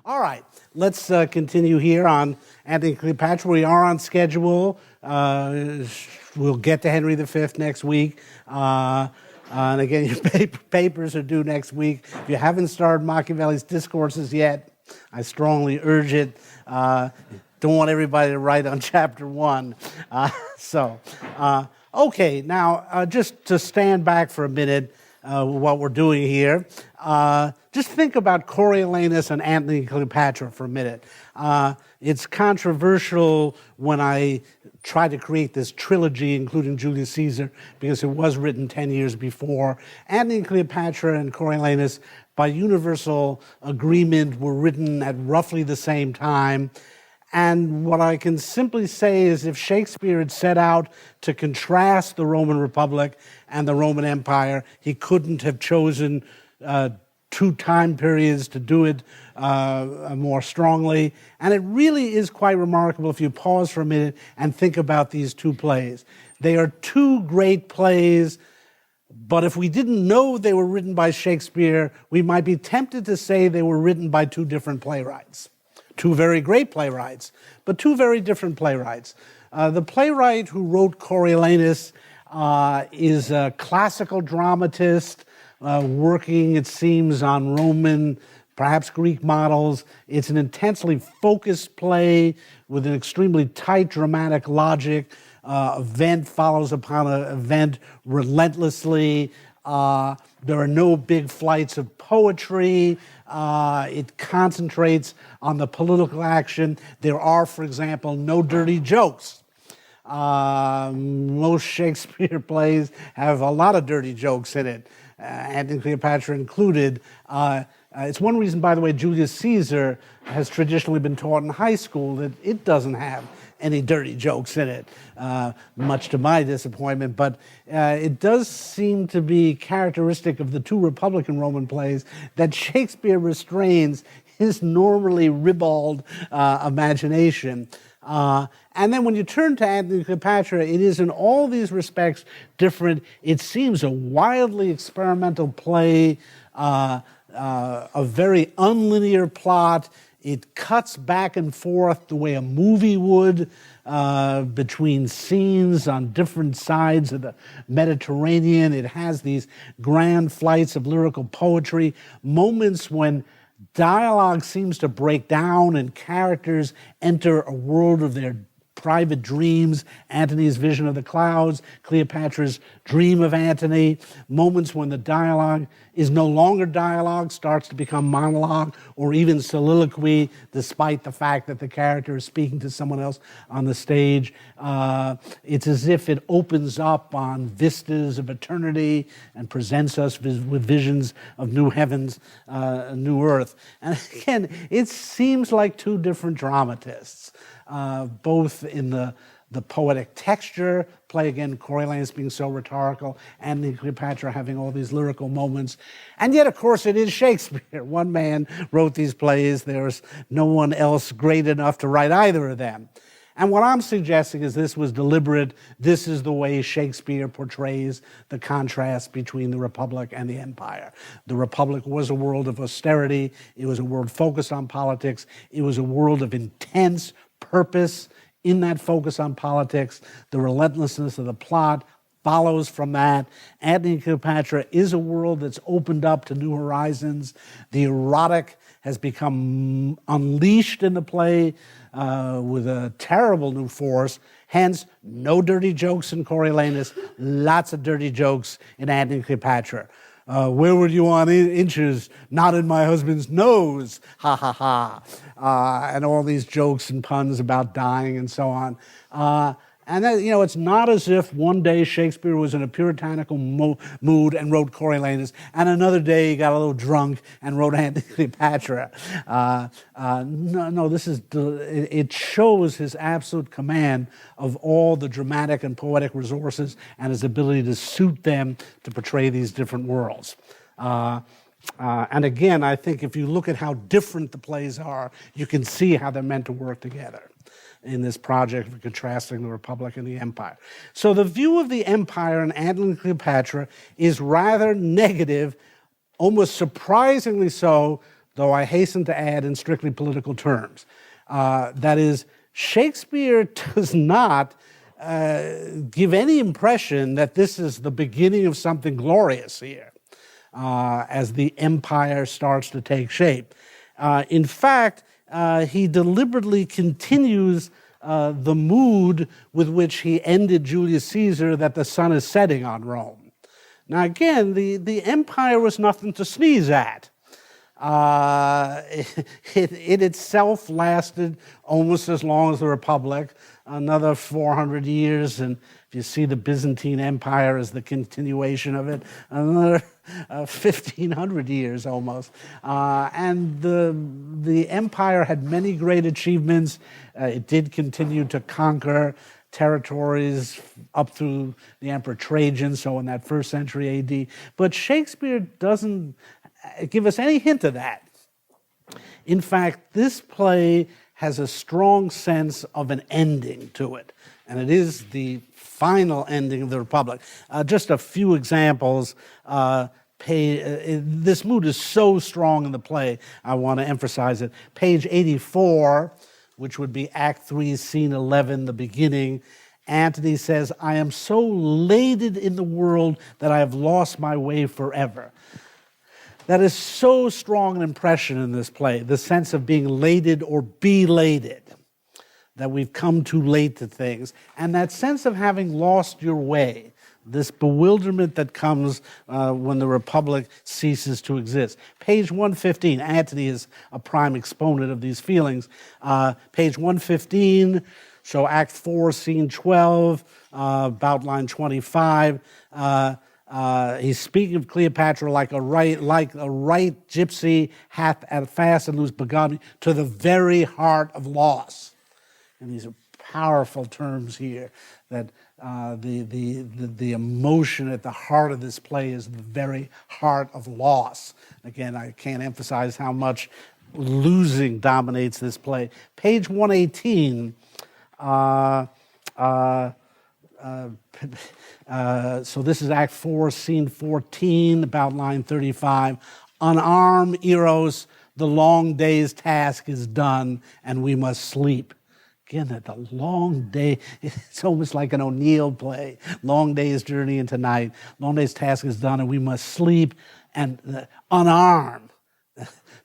All right, let's continue here on Antony and Cleopatra. We are on schedule. We'll get to Henry V next week. And again, your papers are due next week. If you haven't started Machiavelli's Discourses yet, I strongly urge it. Don't want everybody to write on chapter 1. Okay, now just to stand back for a minute, what we're doing here, just think about Coriolanus and Antony and Cleopatra for a minute. It's controversial when I try to create this trilogy, including Julius Caesar, because it was written 10 years before. Antony and Cleopatra and Coriolanus, by universal agreement, were written at roughly the same time. And what I can simply say is if Shakespeare had set out to contrast the Roman Republic and the Roman Empire, he couldn't have chosen two time periods to do it more strongly. And it really is quite remarkable if you pause for a minute and think about these two plays. They are two great plays, but if we didn't know they were written by Shakespeare, we might be tempted to say they were written by two different playwrights. Two very great playwrights, but two very different playwrights. The playwright who wrote Coriolanus is a classical dramatist working, it seems, on Roman, perhaps Greek models. It's an intensely focused play with an extremely tight dramatic logic. Event follows upon an event relentlessly. There are no big flights of poetry. It concentrates on the political action. There are, for example, no dirty jokes. Most Shakespeare plays have a lot of dirty jokes in it, Antony and Cleopatra included. It's one reason, by the way, Julius Caesar has traditionally been taught in high school that it doesn't have any dirty jokes in it, much to my disappointment. But it does seem to be characteristic of the two Republican Roman plays that Shakespeare restrains his normally ribald imagination. And then when you turn to Antony and Cleopatra, it is in all these respects different. It seems a wildly experimental play, a very unlinear plot. It cuts back and forth the way a movie would between scenes on different sides of the Mediterranean. It has these grand flights of lyrical poetry, moments when dialogue seems to break down and characters enter a world of their private dreams. Antony's vision of the clouds, Cleopatra's dream of Antony, moments when the dialogue is no longer dialogue, starts to become monologue or even soliloquy, despite the fact that the character is speaking to someone else on the stage. It's as if it opens up on vistas of eternity and presents us with visions of new heavens, new earth. And again, it seems like two different dramatists. Both in the poetic texture, play again, Coriolanus being so rhetorical, and Cleopatra having all these lyrical moments. And yet, of course, it is Shakespeare. One man wrote these plays. There's no one else great enough to write either of them. And what I'm suggesting is this was deliberate. This is the way Shakespeare portrays the contrast between the Republic and the Empire. The Republic was a world of austerity. It was a world focused on politics. It was a world of intense purpose. In that focus on politics, the relentlessness of the plot follows from that. Antony and Cleopatra is a world that's opened up to new horizons. The erotic has become unleashed in the play with a terrible new force. Hence, no dirty jokes in Coriolanus, lots of dirty jokes in Antony and Cleopatra. Where were you on inches? Not in my husband's nose. Ha, ha, ha. And all these jokes and puns about dying and so on. And then, it's not as if one day Shakespeare was in a puritanical mood and wrote Coriolanus, and another day he got a little drunk and wrote Antony and Cleopatra. No, it shows his absolute command of all the dramatic and poetic resources and his ability to suit them to portray these different worlds. And again, I think if you look at how different the plays are, you can see how they're meant to work together in this project of contrasting the Republic and the Empire. So the view of the Empire in Antony and Cleopatra is rather negative, almost surprisingly so, though I hasten to add in strictly political terms. That is, Shakespeare does not give any impression that this is the beginning of something glorious here as the empire starts to take shape. In fact, he deliberately continues the mood with which he ended Julius Caesar, that the sun is setting on Rome. Now again, the empire was nothing to sneeze at. It itself lasted almost as long as the Republic, another 400 years, and if you see the Byzantine Empire as the continuation of it, another 1,500 years almost. And the empire had many great achievements. It did continue to conquer territories up through the Emperor Trajan, so in that 1st century AD. But Shakespeare doesn't give us any hint of that. In fact, this play has a strong sense of an ending to it, and it is the final ending of the Republic. Just a few examples. This mood is so strong in the play, I want to emphasize it. Page 84, which would be Act 3, Scene 11, the beginning. Antony says, "I am so laded in the world that I have lost my way forever." That is so strong an impression in this play, the sense of being laded or belated, that we've come too late to things, and that sense of having lost your way, this bewilderment that comes when the Republic ceases to exist. Page 115, Antony is a prime exponent of these feelings. Page 115, so Act 4, Scene 12, about line 25, he's speaking of Cleopatra like a right gypsy hath at fast and loose begun to the very heart of loss. And these are powerful terms here, that the emotion at the heart of this play is the very heart of loss. Again, I can't emphasize how much losing dominates this play. Page 118, so this is Act 4, Scene 14, about line 35. "Unarm, Eros, the long day's task is done, and we must sleep." Again, that the long day, it's almost like an O'Neill play. Long day's journey into night. Long day's task is done, and we must sleep. And unarmed,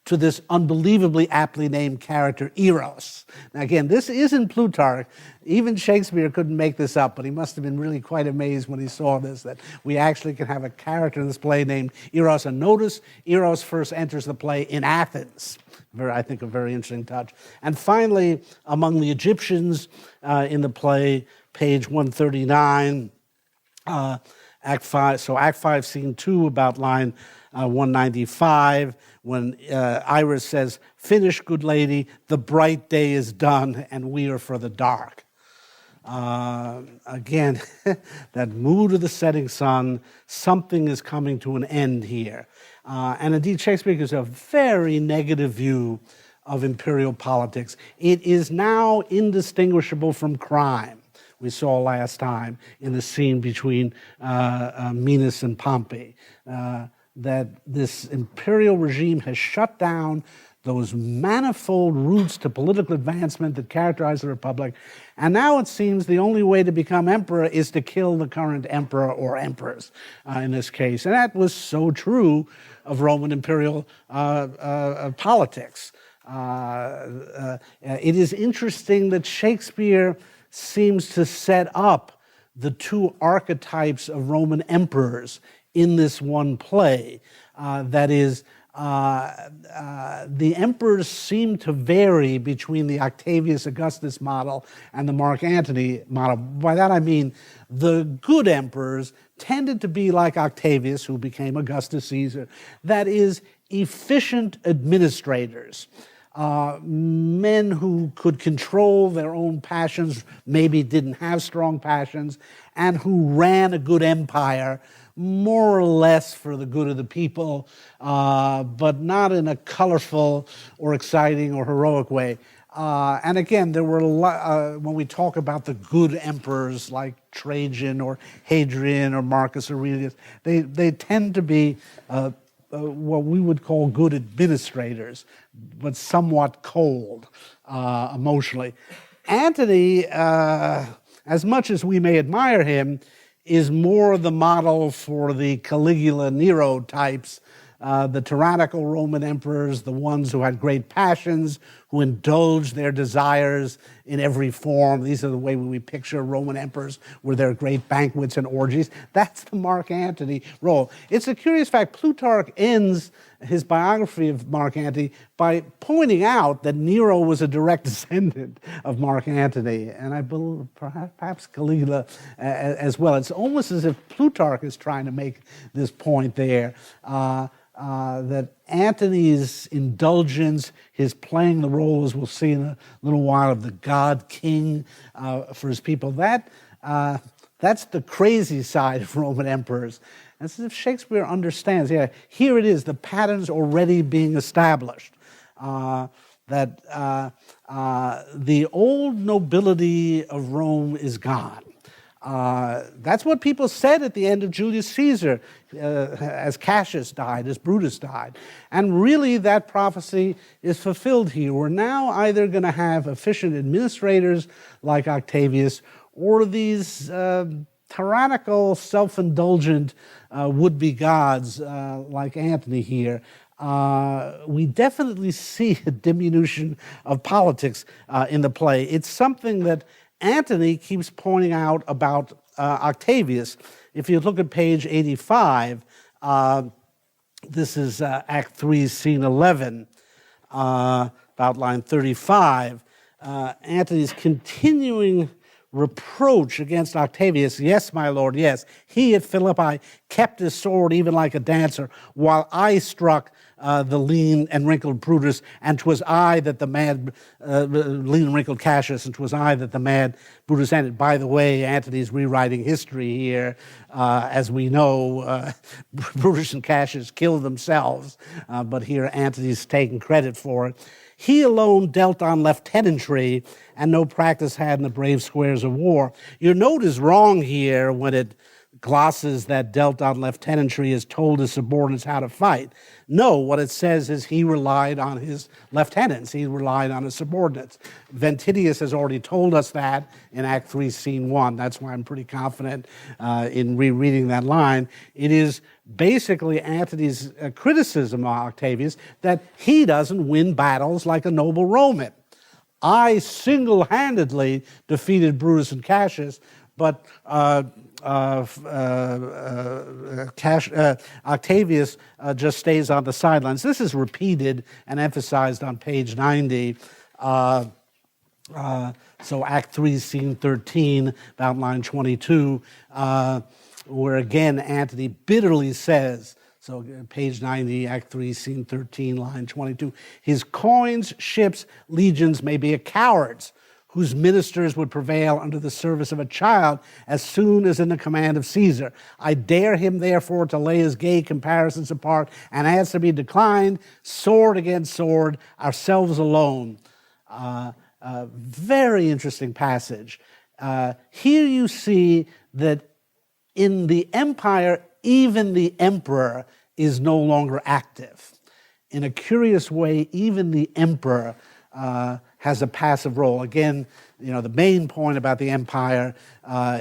to this unbelievably aptly named character, Eros. Now again, this isn't Plutarch. Even Shakespeare couldn't make this up, but he must have been really quite amazed when he saw this, that we actually can have a character in this play named Eros. And notice Eros first enters the play in Athens. I think a very interesting touch. And finally, among the Egyptians in the play, page 139, Act 5, so Act 5, Scene 2, about line 195, when Iris says, "Finish, good lady, the bright day is done, and we are for the dark." Again, that mood of the setting sun, something is coming to an end here. And indeed, Shakespeare gives a very negative view of imperial politics. It is now indistinguishable from crime. We saw last time in the scene between Minos and Pompey, that this imperial regime has shut down those manifold routes to political advancement that characterize the Republic. And now it seems the only way to become emperor is to kill the current emperor or emperors in this case. And that was so true of Roman imperial politics. It is interesting that Shakespeare seems to set up the two archetypes of Roman emperors in this one play. That is, the emperors seem to vary between the Octavius Augustus model and the Mark Antony model. By that I mean the good emperors tended to be like Octavius, who became Augustus Caesar, that is, efficient administrators. Men who could control their own passions, maybe didn't have strong passions, and who ran a good empire, more or less for the good of the people, but not in a colorful or exciting or heroic way. And again, there were when we talk about the good emperors like Trajan or Hadrian or Marcus Aurelius, they tend to be what we would call good administrators, but somewhat cold emotionally. Antony, as much as we may admire him, is more the model for the Caligula Nero types, the tyrannical Roman emperors, the ones who had great passions, who indulged their desires in every form. These are the way we picture Roman emperors with their great banquets and orgies. That's the Mark Antony role. It's a curious fact. Plutarch ends his biography of Mark Antony by pointing out that Nero was a direct descendant of Mark Antony, and I believe perhaps Caligula as well. It's almost as if Plutarch is trying to make this point there. That Antony's indulgence, his playing the role, as we'll see in a little while, of the god king for his people, that's the crazy side of Roman emperors. And it's as if Shakespeare understands, here it is, the pattern's already being established. That the old nobility of Rome is gone. That's what people said at the end of Julius Caesar, as Cassius died, as Brutus died. And really that prophecy is fulfilled here. We're now either going to have efficient administrators like Octavius, or these tyrannical, self-indulgent would-be gods like Antony here. We definitely see a diminution of politics in the play. It's something that Antony keeps pointing out about Octavius. If you look at page 85, this is Act 3, Scene 11, about line 35. Antony's continuing reproach against Octavius. Yes, my lord, yes. He at Philippi kept his sword even like a dancer, while I struck the lean and wrinkled Brutus, and 'twas I that the mad, lean and wrinkled Cassius, and 'twas I that the mad Brutus ended. By the way, Antony's rewriting history here. As we know, Brutus and Cassius killed themselves, but here Antony's taking credit for it. He alone dealt on lieutenantry, and no practice had in the brave squares of war. Your note is wrong here when it glosses that dealt on lieutenantry as told his subordinates how to fight. No, what it says is he relied on his lieutenants. He relied on his subordinates. Ventidius has already told us that in Act 3, Scene 1. That's why I'm pretty confident in rereading that line. It is basically Antony's criticism of Octavius that he doesn't win battles like a noble Roman. I single-handedly defeated Brutus and Cassius, but Octavius just stays on the sidelines. This is repeated and emphasized on page 90. So Act 3, Scene 13, about line 22, where again Antony bitterly says, so page 90, Act 3, Scene 13, line 22, his coins, ships, legions may be a coward's, whose ministers would prevail under the service of a child as soon as in the command of Caesar. I dare him, therefore, to lay his gay comparisons apart and answer be declined, sword against sword, ourselves alone. Very interesting passage. Here you see that in the empire, even the emperor is no longer active. In a curious way, even the emperor has a passive role. Again, the main point about the empire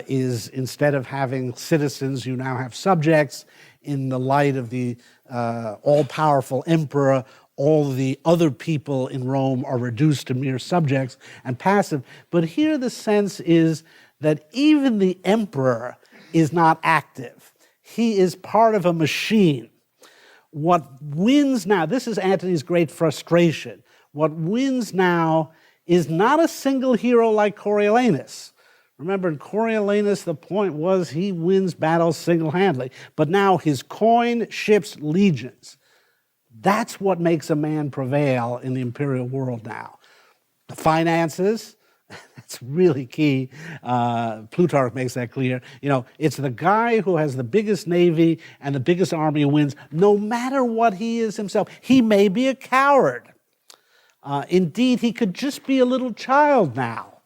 is instead of having citizens, you now have subjects. In the light of the all-powerful emperor, all the other people in Rome are reduced to mere subjects and passive. But here the sense is that even the emperor is not active. He is part of a machine. What wins now, this is Antony's great frustration. What wins now is not a single hero like Coriolanus. Remember, in Coriolanus, the point was he wins battles single-handedly. But now his coin, ships, legions. That's what makes a man prevail in the imperial world now. The finances, that's really key. Plutarch makes that clear. It's the guy who has the biggest navy and the biggest army who wins, no matter what he is himself. He may be a coward. Indeed, he could just be a little child now,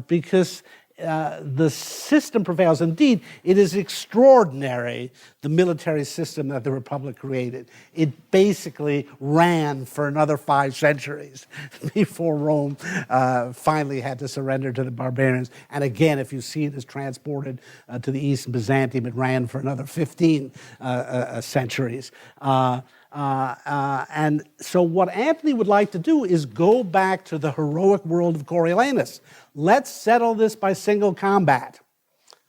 because the system prevails. Indeed, it is extraordinary, the military system that the Republic created. It basically ran for another 5 centuries before Rome finally had to surrender to the barbarians. And again, if you see it as transported to the East in Byzantium, it ran for another 15 centuries. And so what Antony would like to do is go back to the heroic world of Coriolanus. Let's settle this by single combat.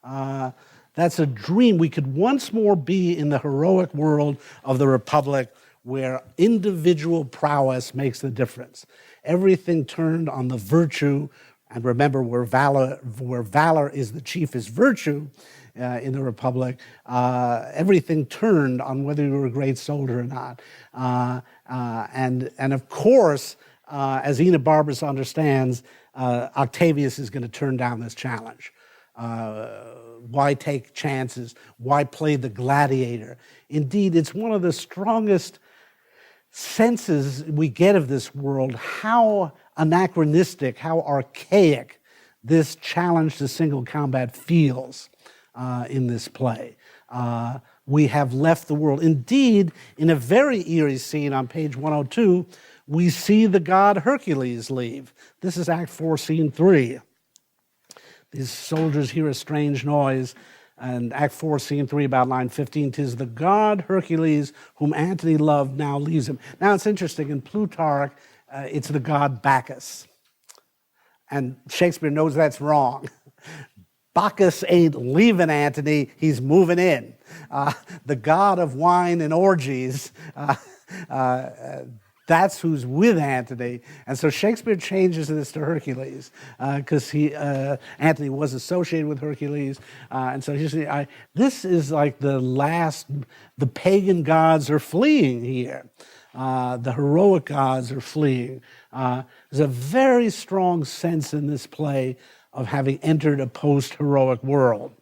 That's a dream. We could once more be in the heroic world of the Republic where individual prowess makes the difference. Everything turned on the virtue, and remember where valor is the chiefest virtue, in the Republic, everything turned on whether you were a great soldier or not. And of course, as Enobarbus understands, Octavius is going to turn down this challenge. Why take chances? Why play the gladiator? Indeed, it's one of the strongest senses we get of this world, how anachronistic, how archaic this challenge to single combat feels. In this play. We have left the world. Indeed, in a very eerie scene on page 102, we see the god Hercules leave. This is Act 4, Scene 3. These soldiers hear a strange noise, and Act 4, Scene 3, about line 15, "'Tis the god Hercules whom Antony loved now leaves him." Now, it's interesting, in Plutarch, it's the god Bacchus. And Shakespeare knows that's wrong. Bacchus ain't leaving Antony, he's moving in. The god of wine and orgies, that's who's with Antony. And so Shakespeare changes this to Hercules because Antony was associated with Hercules. And so this is like the pagan gods are fleeing here. The heroic gods are fleeing. There's a very strong sense in this play of having entered a post-heroic world.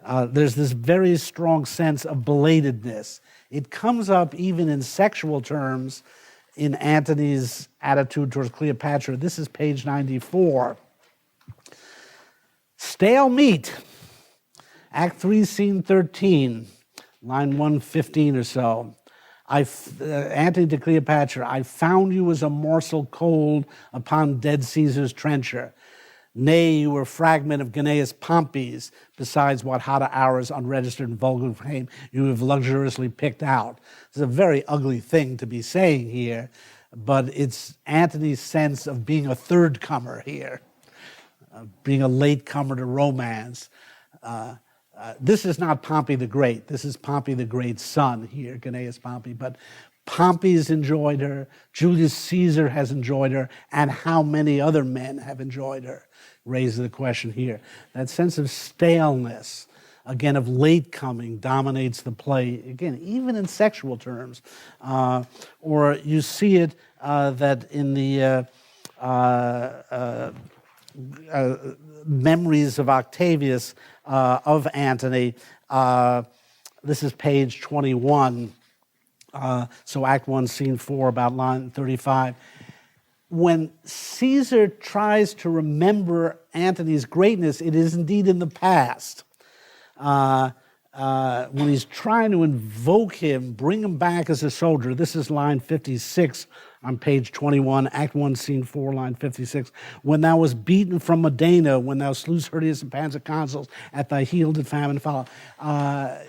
There's this very strong sense of belatedness. It comes up even in sexual terms in Antony's attitude towards Cleopatra. This is page 94. Stale meat. Act 3, Scene 13, line 115 or so. Antony to Cleopatra, "I found you as a morsel cold upon dead Caesar's trencher. Nay, you were a fragment of Gnaeus Pompey's, besides what hot hours unregistered and vulgar fame you have luxuriously picked out." It's a very ugly thing to be saying here, but it's Antony's sense of being a third comer here, being a late comer to romance. This is not Pompey the Great. This is Pompey the Great's son here, Gnaeus Pompey. But Pompey's enjoyed her, Julius Caesar has enjoyed her, and how many other men have enjoyed her raises the question here. That sense of staleness, again, of late coming, dominates the play, again, even in sexual terms. Or you see it that in the memories of Octavius, of Antony, this is page 21. So Act 1, Scene 4, about line 35. When Caesar tries to remember Antony's greatness, it is indeed in the past. When he's trying to invoke him, bring him back as a soldier, this is line 56 on page 21, Act 1, Scene 4, line 56. "When thou was beaten from Modena, when thou slewest Hirtius and Pansa consuls, at thy heel did famine follow."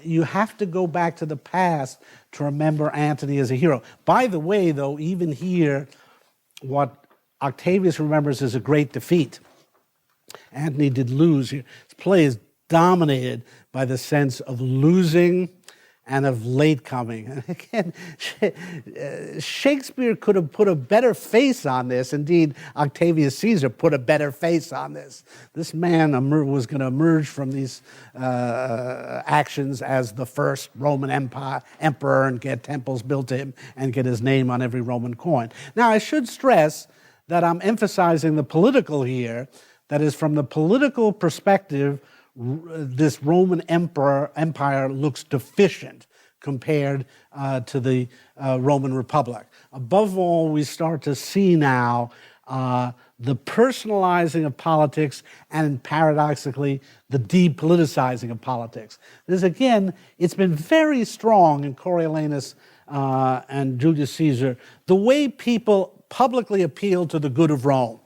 You have to go back to the past to remember Antony as a hero. By the way, though, even here, what Octavius remembers is a great defeat. Antony did lose. His play is dominated by the sense of losing and of late coming. And again, Shakespeare could have put a better face on this. Indeed, Octavius Caesar put a better face on this. This man was going to emerge from these actions as the first Roman emperor and get temples built to him and get his name on every Roman coin. Now, I should stress that I'm emphasizing the political here. That is, from the political perspective, this Roman empire looks deficient compared to the Roman Republic. Above all, we start to see now the personalizing of politics, and paradoxically, the depoliticizing of politics. This, again, it's been very strong in Coriolanus and Julius Caesar, the way people publicly appeal to the good of Rome.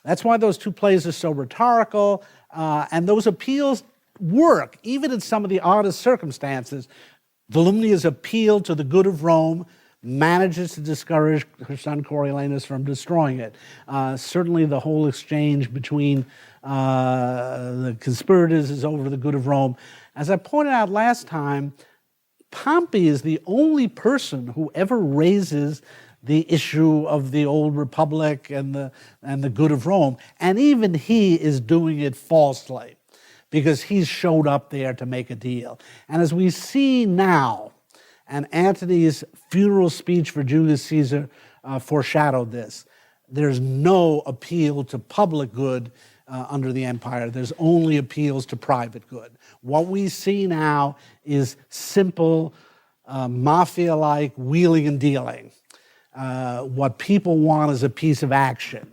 That's why those two plays are so rhetorical, and those appeals work, even in some of the oddest circumstances. Volumnia's appeal to the good of Rome manages to discourage her son Coriolanus from destroying it. Certainly the whole exchange between the conspirators is over the good of Rome. As I pointed out last time, Pompey is the only person who ever raises the issue of the old republic and the good of Rome. And even he is doing it falsely, because he's showed up there to make a deal. And as we see now, and Antony's funeral speech for Julius Caesar foreshadowed this, there's no appeal to public good under the empire. There's only appeals to private good. What we see now is simple, mafia-like wheeling and dealing. What people want is a piece of action.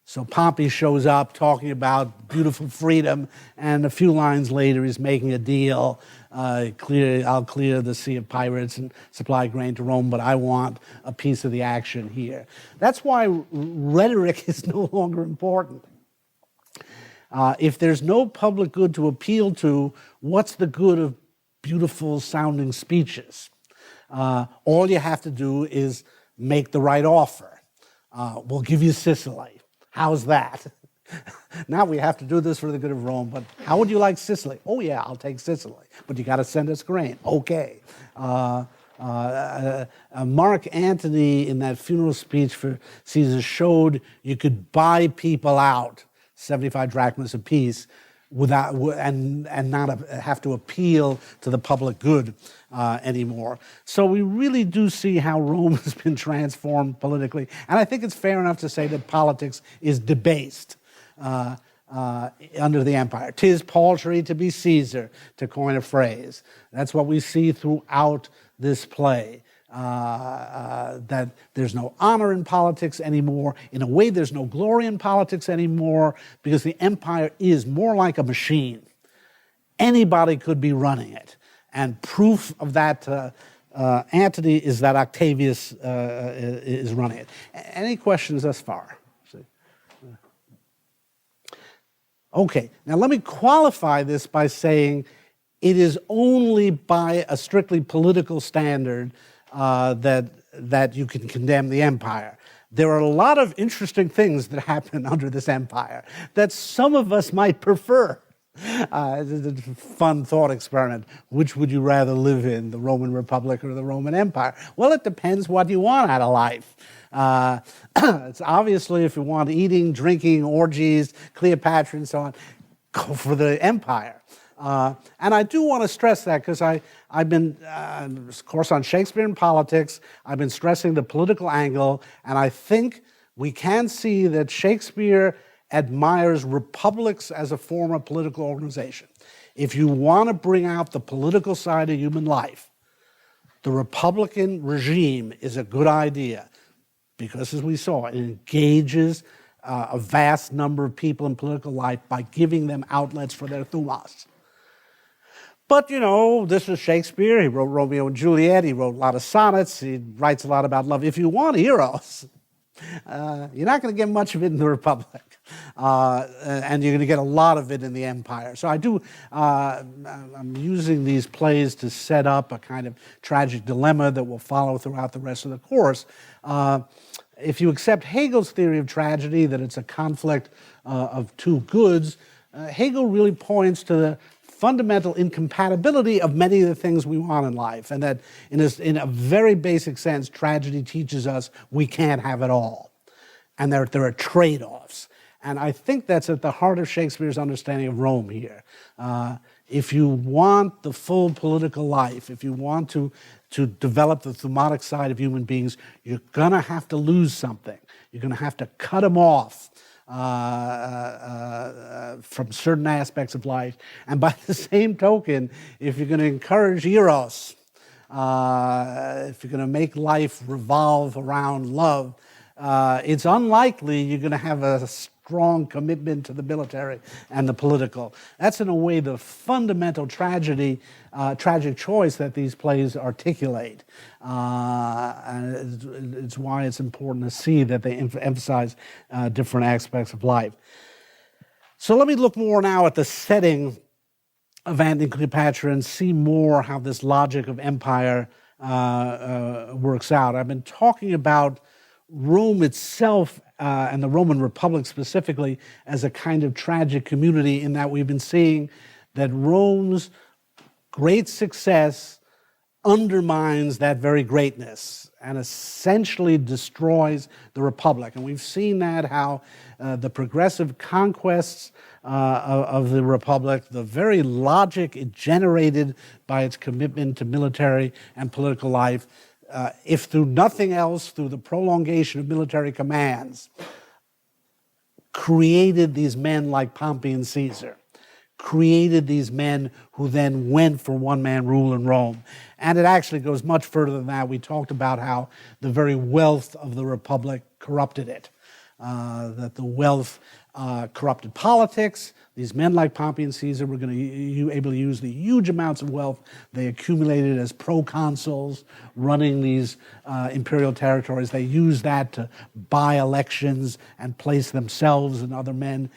So Pompey shows up talking about beautiful freedom, and a few lines later he's making a deal. I'll clear the sea of pirates and supply grain to Rome, but I want a piece of the action here. That's why rhetoric is no longer important. If there's no public good to appeal to, what's the good of beautiful sounding speeches? All you have to do is make the right offer. We'll give you Sicily. How's that? Now we have to do this for the good of Rome, but how would you like Sicily? Oh yeah, I'll take Sicily, but you got to send us grain. Okay. Mark Antony in that funeral speech for Caesar showed you could buy people out, 75 drachmas apiece, without and not have to appeal to the public good anymore. So we really do see how Rome has been transformed politically, and I think it's fair enough to say that politics is debased under the empire. 'Tis paltry to be Caesar, to coin a phrase. That's what we see throughout this play. That there's no honor in politics anymore. In a way, there's no glory in politics anymore, because the empire is more like a machine. Anybody could be running it. And proof of that, Antony, is that Octavius is running it. Any questions thus far? Okay, now let me qualify this by saying it is only by a strictly political standard that you can condemn the empire. There are a lot of interesting things that happen under this empire that some of us might prefer. It's a fun thought experiment. Which would you rather live in, the Roman Republic or the Roman Empire? Well, it depends what you want out of life. It's obviously, if you want eating, drinking, orgies, Cleopatra and so on, go for the empire. And I do want to stress that, because I've been, of course, on Shakespeare and politics, I've been stressing the political angle, and I think we can see that Shakespeare admires republics as a form of political organization. If you want to bring out the political side of human life, the Republican regime is a good idea, because, as we saw, it engages a vast number of people in political life by giving them outlets for their thumos. But, you know, this is Shakespeare. He wrote Romeo and Juliet. He wrote a lot of sonnets. He writes a lot about love. If you want heroes, you're not going to get much of it in the Republic. And you're going to get a lot of it in the empire. So I'm using these plays to set up a kind of tragic dilemma that will follow throughout the rest of the course. If you accept Hegel's theory of tragedy, that it's a conflict of two goods, Hegel really points to the fundamental incompatibility of many of the things we want in life, and that in a very basic sense, tragedy teaches us we can't have it all. And there are trade-offs. And I think that's at the heart of Shakespeare's understanding of Rome here. If you want the full political life, if you want to develop the thumotic side of human beings, you're going to have to lose something. You're going to have to cut them off from certain aspects of life. And by the same token, if you're going to encourage eros, if you're going to make life revolve around love, it's unlikely you're going to have a strong commitment to the military and the political. That's in a way the fundamental tragic choice that these plays articulate. And it's why it's important to see that they emphasize different aspects of life. So let me look more now at the setting of Antony and Cleopatra and see more how this logic of empire works out. I've been talking about Rome itself and the Roman Republic specifically as a kind of tragic community, in that we've been seeing that Rome's great success undermines that very greatness and essentially destroys the Republic. And we've seen that, how the progressive conquests of the Republic, the very logic it generated by its commitment to military and political life, if through nothing else, through the prolongation of military commands, created these men like Pompey and Caesar, created these men who then went for one-man rule in Rome. And it actually goes much further than that. We talked about how the very wealth of the Republic corrupted it, that the wealth corrupted politics. These men like Pompey and Caesar were going to be able to use the huge amounts of wealth they accumulated as proconsuls running these imperial territories. They used that to buy elections and place themselves and other men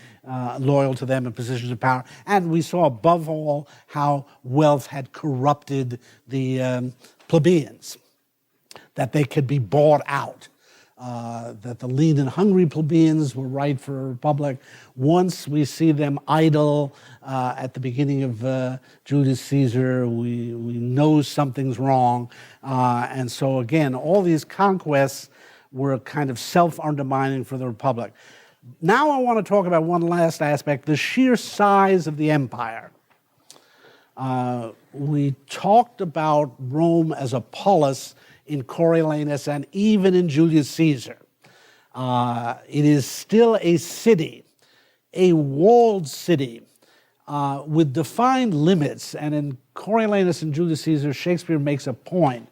loyal to them in positions of power. And we saw above all how wealth had corrupted the plebeians, that they could be bought out. That the lean and hungry plebeians were right for a republic. Once we see them idle at the beginning of Julius Caesar, we know something's wrong. And so again, all these conquests were kind of self-undermining for the republic. Now I want to talk about one last aspect, the sheer size of the empire. We talked about Rome as a polis in Coriolanus and even in Julius Caesar. It is still a city, a walled city with defined limits. And in Coriolanus and Julius Caesar, Shakespeare makes a point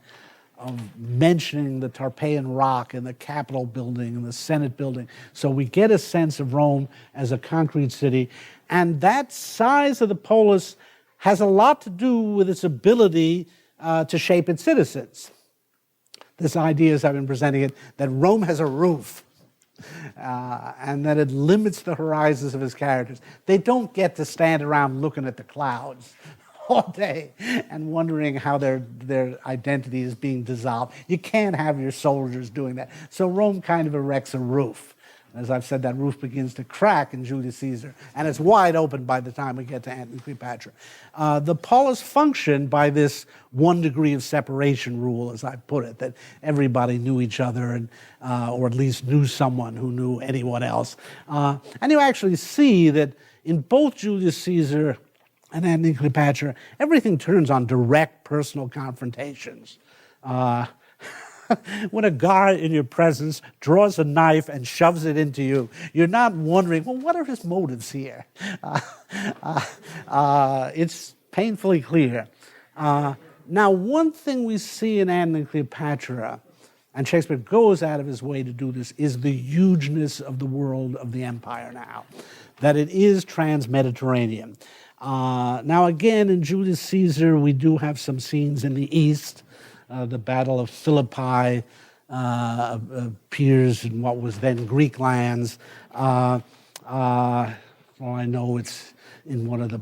of mentioning the Tarpeian Rock and the Capitol building and the Senate building. So we get a sense of Rome as a concrete city. And that size of the polis has a lot to do with its ability to shape its citizens. This idea, as I've been presenting it, that Rome has a roof and that it limits the horizons of its characters. They don't get to stand around looking at the clouds all day and wondering how their identity is being dissolved. You can't have your soldiers doing that. So Rome kind of erects a roof. As I've said, that roof begins to crack in Julius Caesar, and it's wide open by the time we get to Antony and Cleopatra. The polis functioned by this 1 degree of separation rule, as I put it, that everybody knew each other, and or at least knew someone who knew anyone else. And you actually see that in both Julius Caesar and Antony and Cleopatra, everything turns on direct personal confrontations. When a guard in your presence draws a knife and shoves it into you, you're not wondering, well, what are his motives here? It's painfully clear. Now, one thing we see in Antony and Cleopatra, and Shakespeare goes out of his way to do this, is the hugeness of the world of the empire now, that it is trans-Mediterranean. Now, again, in Julius Caesar, we do have some scenes in the east. The Battle of Philippi appears in what was then Greek lands. Well, I know it's in one of the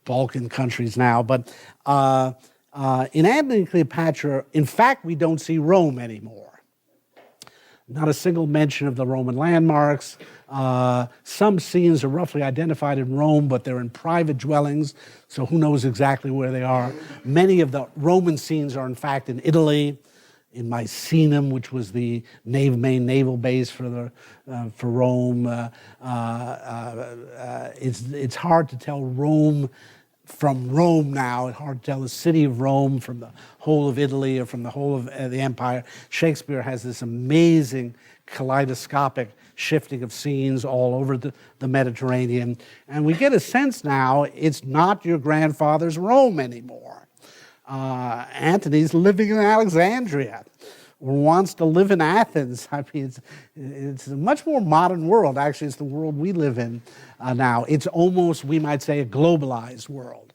Balkan countries now, but in Antony and Cleopatra, in fact, we don't see Rome anymore. Not a single mention of the Roman landmarks. Some scenes are roughly identified in Rome, but they're in private dwellings, so who knows exactly where they are. Many of the Roman scenes are, in fact, in Italy, in Misenum, which was the main naval base for Rome. It's hard to tell Rome from Rome now. It's hard to tell the city of Rome from the whole of Italy or from the whole of the empire. Shakespeare has this amazing kaleidoscopic shifting of scenes all over the Mediterranean. And we get a sense now it's not your grandfather's Rome anymore. Antony's living in Alexandria, wants to live in Athens. I mean, it's a much more modern world. Actually, it's the world we live in now. It's almost, we might say, a globalized world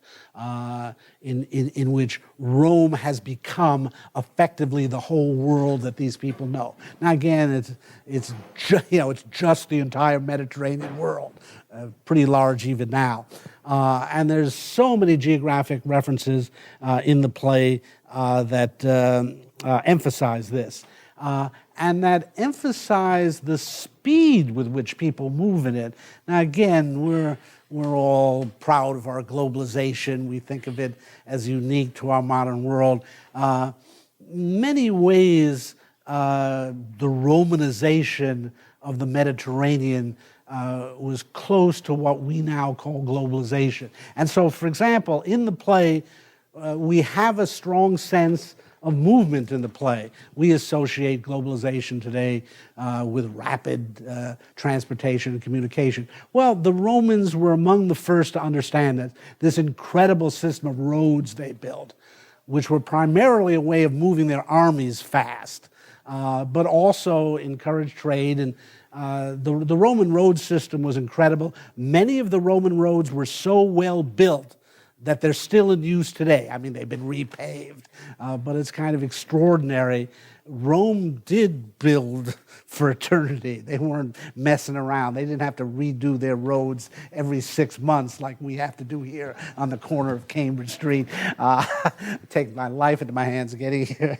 in which Rome has become effectively the whole world that these people know. Now, again, it's just the entire Mediterranean world, pretty large even now. And there's so many geographic references in the play that emphasize this. And that emphasize the speed with which people move in it. Now, again, we're all proud of our globalization. We think of it as unique to our modern world. Many ways, the Romanization of the Mediterranean was close to what we now call globalization. And so, for example, in the play, we have a strong sense of movement in the play. We associate globalization today with rapid transportation and communication. Well, the Romans were among the first to understand that this incredible system of roads they built, which were primarily a way of moving their armies fast, but also encouraged trade. And the Roman road system was incredible. Many of the Roman roads were so well built that they're still in use today. I mean, they've been repaved, but it's kind of extraordinary. Rome did build for eternity. They weren't messing around. They didn't have to redo their roads every 6 months like we have to do here on the corner of Cambridge Street. Take my life into my hands getting here.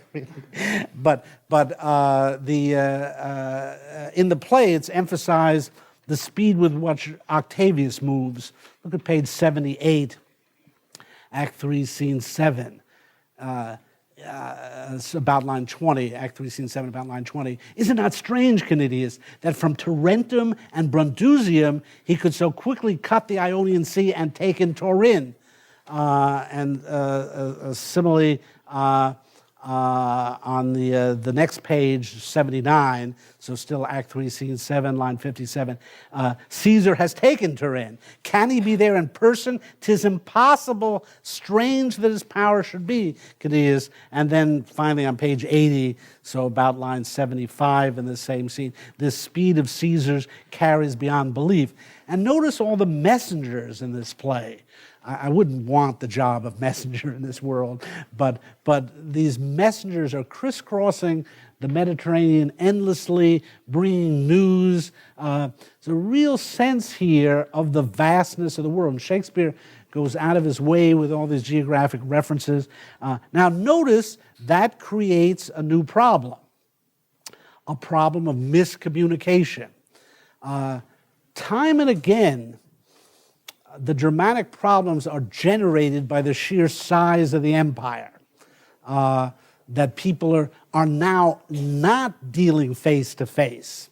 But in the play, it's emphasized the speed with which Octavius moves. Look at page 78. Act 3, Scene 7, it's about line 20, Act 3, Scene 7, about line 20. Is it not strange, Canidius, that from Tarentum and Brundusium he could so quickly cut the Ionian Sea and take in Turin? Similarly, on the next page, 79, so still Act 3, Scene 7, line 57, Caesar has taken Turin. Can he be there in person? 'Tis impossible, strange that his power should be, Canidius. And then finally on page 80, so about line 75 in the same scene, this speed of Caesar's carries beyond belief. And notice all the messengers in this play. I wouldn't want the job of messenger in this world, but these messengers are crisscrossing the Mediterranean endlessly, bringing news. There's a real sense here of the vastness of the world. And Shakespeare goes out of his way with all these geographic references. Now notice that creates a new problem, a problem of miscommunication. Time and again, the Germanic problems are generated by the sheer size of the empire, that people are now not dealing face to face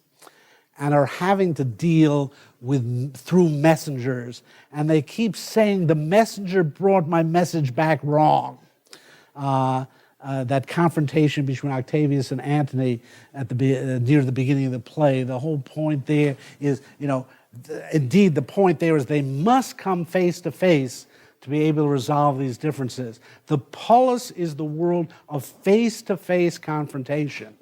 and are having to deal with through messengers. And they keep saying, the messenger brought my message back wrong. That confrontation between Octavius and Antony at near the beginning of the play, the whole point there is, indeed, the point there is they must come face to face to be able to resolve these differences. The polis is the world of face-to-face confrontation,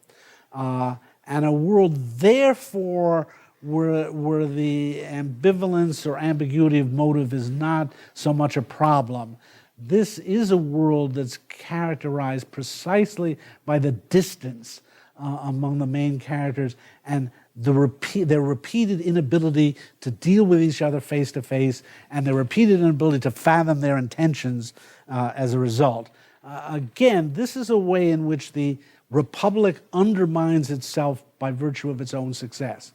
and a world, therefore, where the ambivalence or ambiguity of motive is not so much a problem. This is a world that's characterized precisely by the distance among the main characters and their repeated inability to deal with each other face to face, and their repeated inability to fathom their intentions as a result. Again, this is a way in which the Republic undermines itself by virtue of its own success.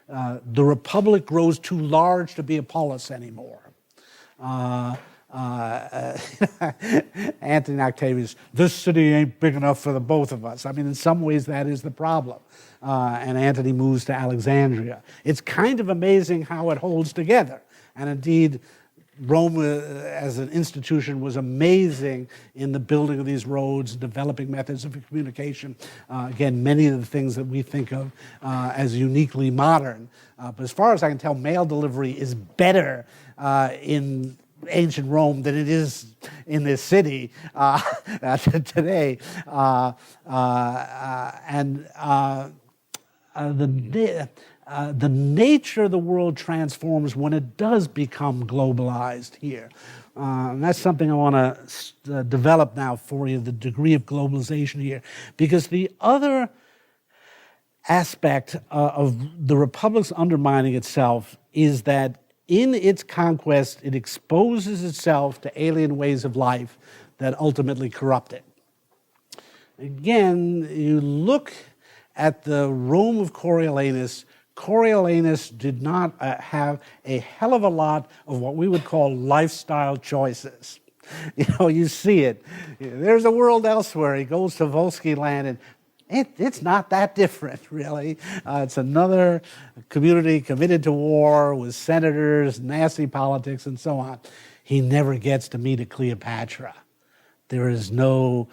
The Republic grows too large to be a polis anymore. Antony and Octavius, this city ain't big enough for the both of us. I mean, in some ways, that is the problem. And Antony moves to Alexandria. It's kind of amazing how it holds together. And indeed, Rome as an institution was amazing in the building of these roads, developing methods of communication. Again, many of the things that we think of as uniquely modern. But as far as I can tell, mail delivery is better in ancient Rome than it is in this city today. The nature of the world transforms when it does become globalized here. And that's something I want to develop now for you, the degree of globalization here. Because the other aspect of the Republic's undermining itself is that in its conquest, it exposes itself to alien ways of life that ultimately corrupt it. Again, you look at the Rome of Coriolanus. Coriolanus did not have a hell of a lot of what we would call lifestyle choices. You see it. There's a world elsewhere. He goes to Volsky land, and it's not that different, really. It's another community committed to war with senators, nasty politics, and so on. He never gets to meet a Cleopatra. There is no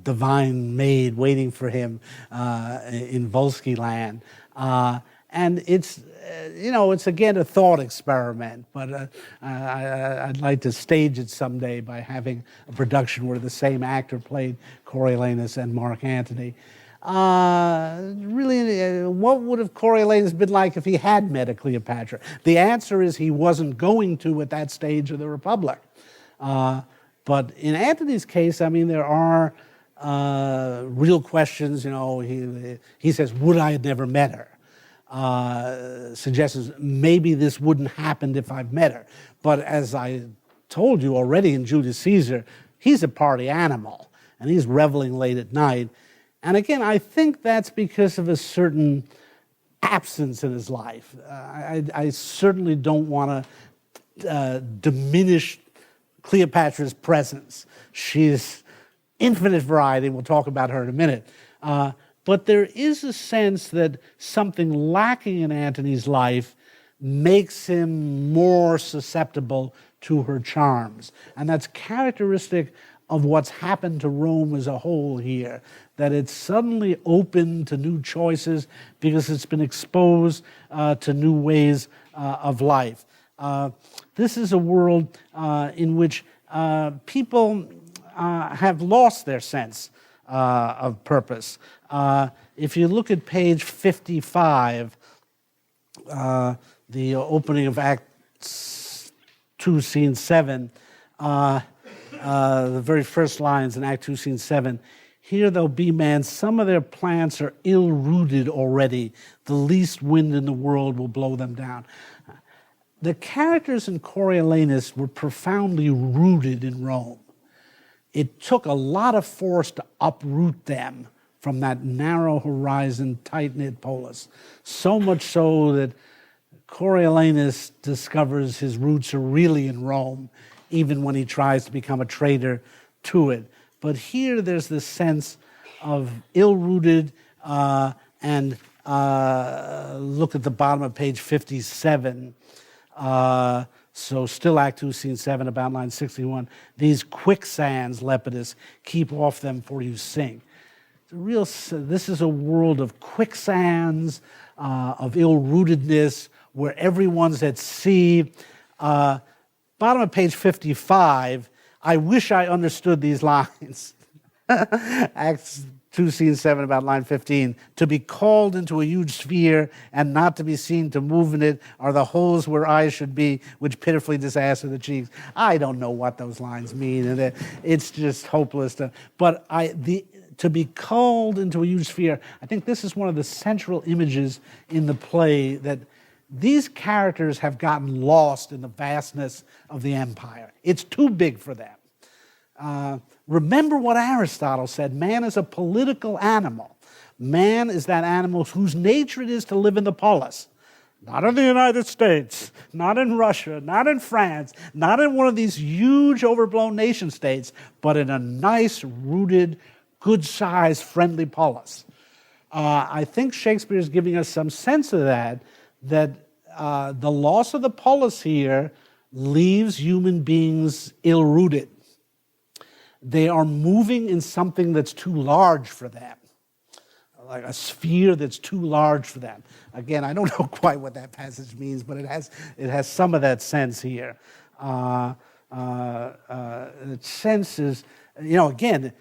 divine maid waiting for him in Volsky land. And it's again a thought experiment, but I'd like to stage it someday by having a production where the same actor played Coriolanus and Mark Antony. Really, what would have Coriolanus been like if he had met a Cleopatra? The answer is he wasn't going to at that stage of the Republic. But in Antony's case, I mean, there are real questions. He says, would I have never met her? Suggests maybe this wouldn't happen if I've met her. But as I told you already in Julius Caesar, he's a party animal, and he's reveling late at night. And again, I think that's because of a certain absence in his life. I certainly don't want to diminish Cleopatra's presence. She's infinite variety. We'll talk about her in a minute. But there is a sense that something lacking in Antony's life makes him more susceptible to her charms. And that's characteristic of what's happened to Rome as a whole here, that it's suddenly open to new choices because it's been exposed to new ways of life. This is a world in which people have lost their sense of purpose. If you look at page 55, the opening of Act 2, Scene 7, the very first lines in Act 2, Scene 7, here there'll be man, some of their plants are ill-rooted already. The least wind in the world will blow them down. The characters in Coriolanus were profoundly rooted in Rome. It took a lot of force to uproot them from that narrow horizon, tight-knit polis. So much so that Coriolanus discovers his roots are really in Rome, even when he tries to become a traitor to it. But here there's this sense of ill-rooted, and look at the bottom of page 57. So still Act 2, Scene 7, about line 61. These quicksands, Lepidus, keep off them for you sink. This is a world of quicksands, of ill-rootedness, where everyone's at sea. Bottom of page 55, I wish I understood these lines. Acts 2, Scene 7, about line 15. To be called into a huge sphere and not to be seen to move in it are the holes where eyes should be, which pitifully disaster the cheeks. I don't know what those lines mean, and it's just hopeless. But to be called into a huge sphere, I think this is one of the central images in the play, that these characters have gotten lost in the vastness of the empire. It's too big for them. Remember what Aristotle said, man is a political animal. Man is that animal whose nature it is to live in the polis. Not in the United States, not in Russia, not in France, not in one of these huge overblown nation states, but in a nice, rooted, good-sized, friendly polis. I think Shakespeare is giving us some sense of that the loss of the polis here leaves human beings ill-rooted. They are moving in something that's too large for them. like a sphere that's too large for them. Again, I don't know quite what that passage means, but it has some of that sense here. The sense is, again,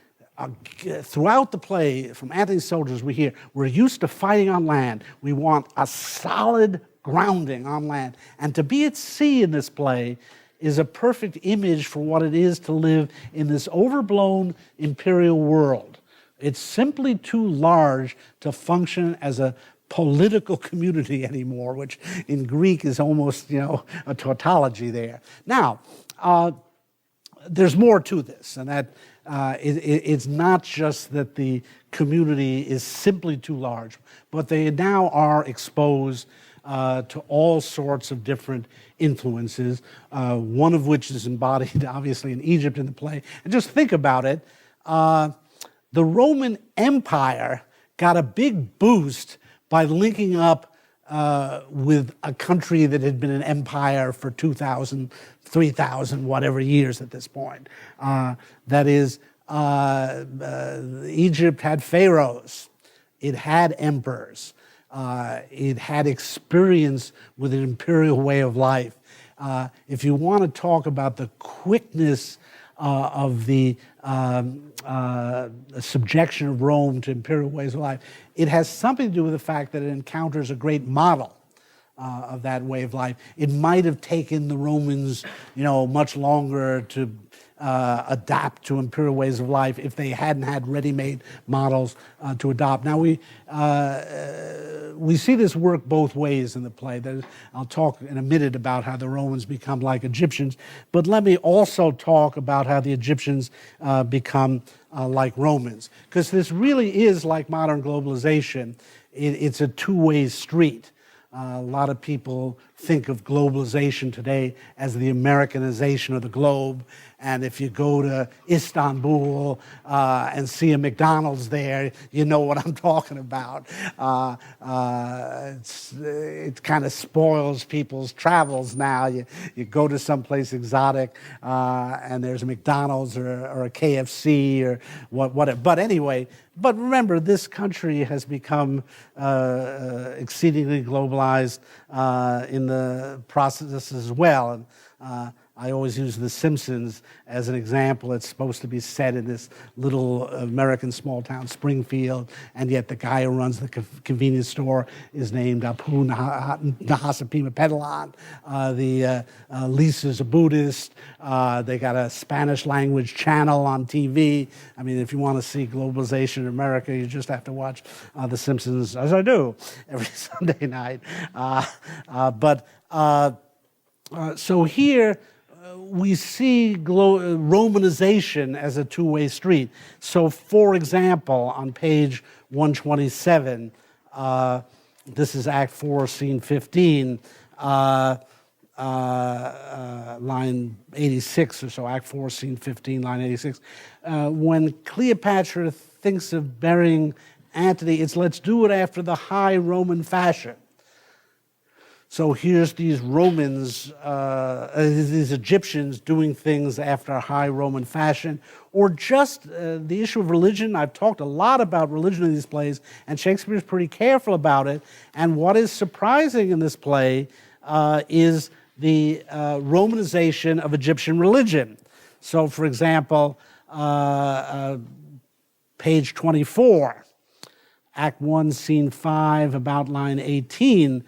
throughout the play, from Antony's soldiers, we hear, we're used to fighting on land. We want a solid grounding on land. And to be at sea in this play is a perfect image for what it is to live in this overblown imperial world. It's simply too large to function as a political community anymore, which in Greek is almost, a tautology there. Now, there's more to this, and that it's not just that the community is simply too large, but they now are exposed to all sorts of different influences, one of which is embodied, obviously, in Egypt in the play. And just think about it. The Roman Empire got a big boost by linking up with a country that had been an empire for 2,000, 3,000, whatever years at this point. That is, Egypt had pharaohs. It had emperors. It had experience with an imperial way of life. If you want to talk about the quickness of the subjection of Rome to imperial ways of life, it has something to do with the fact that it encounters a great model of that way of life. It might have taken the Romans, much longer to adapt to imperial ways of life if they hadn't had ready-made models to adopt. Now we see this work both ways in the play. I'll talk in a minute about how the Romans become like Egyptians, but let me also talk about how the Egyptians become like Romans, because this really is like modern globalization. It's a two-way street. A lot of people think of globalization today as the Americanization of the globe. And if you go to Istanbul and see a McDonald's there, you know what I'm talking about. It kind of spoils people's travels now. You go to someplace exotic and there's a McDonald's or a KFC or whatever. But anyway, but remember, this country has become exceedingly globalized in the process as well. And I always use The Simpsons as an example. It's supposed to be set in this little American small town, Springfield, and yet the guy who runs the convenience store is named Apu Nahasapima Pedalan. Lisa's a Buddhist. They got a Spanish language channel on TV. I mean, if you want to see globalization in America, you just have to watch The Simpsons, as I do, every Sunday night. So here, we see Romanization as a two-way street. So, for example, on page 127, this is Act 4, Scene 15, line 86 or so, Act 4, Scene 15, line 86. When Cleopatra thinks of burying Antony, it's let's do it after the high Roman fashion. So here's these Romans, these Egyptians doing things after a high Roman fashion, or just the issue of religion. I've talked a lot about religion in these plays, and Shakespeare's pretty careful about it. And what is surprising in this play is the Romanization of Egyptian religion. So, for example, page 24, Act 1, Scene 5, about line 18,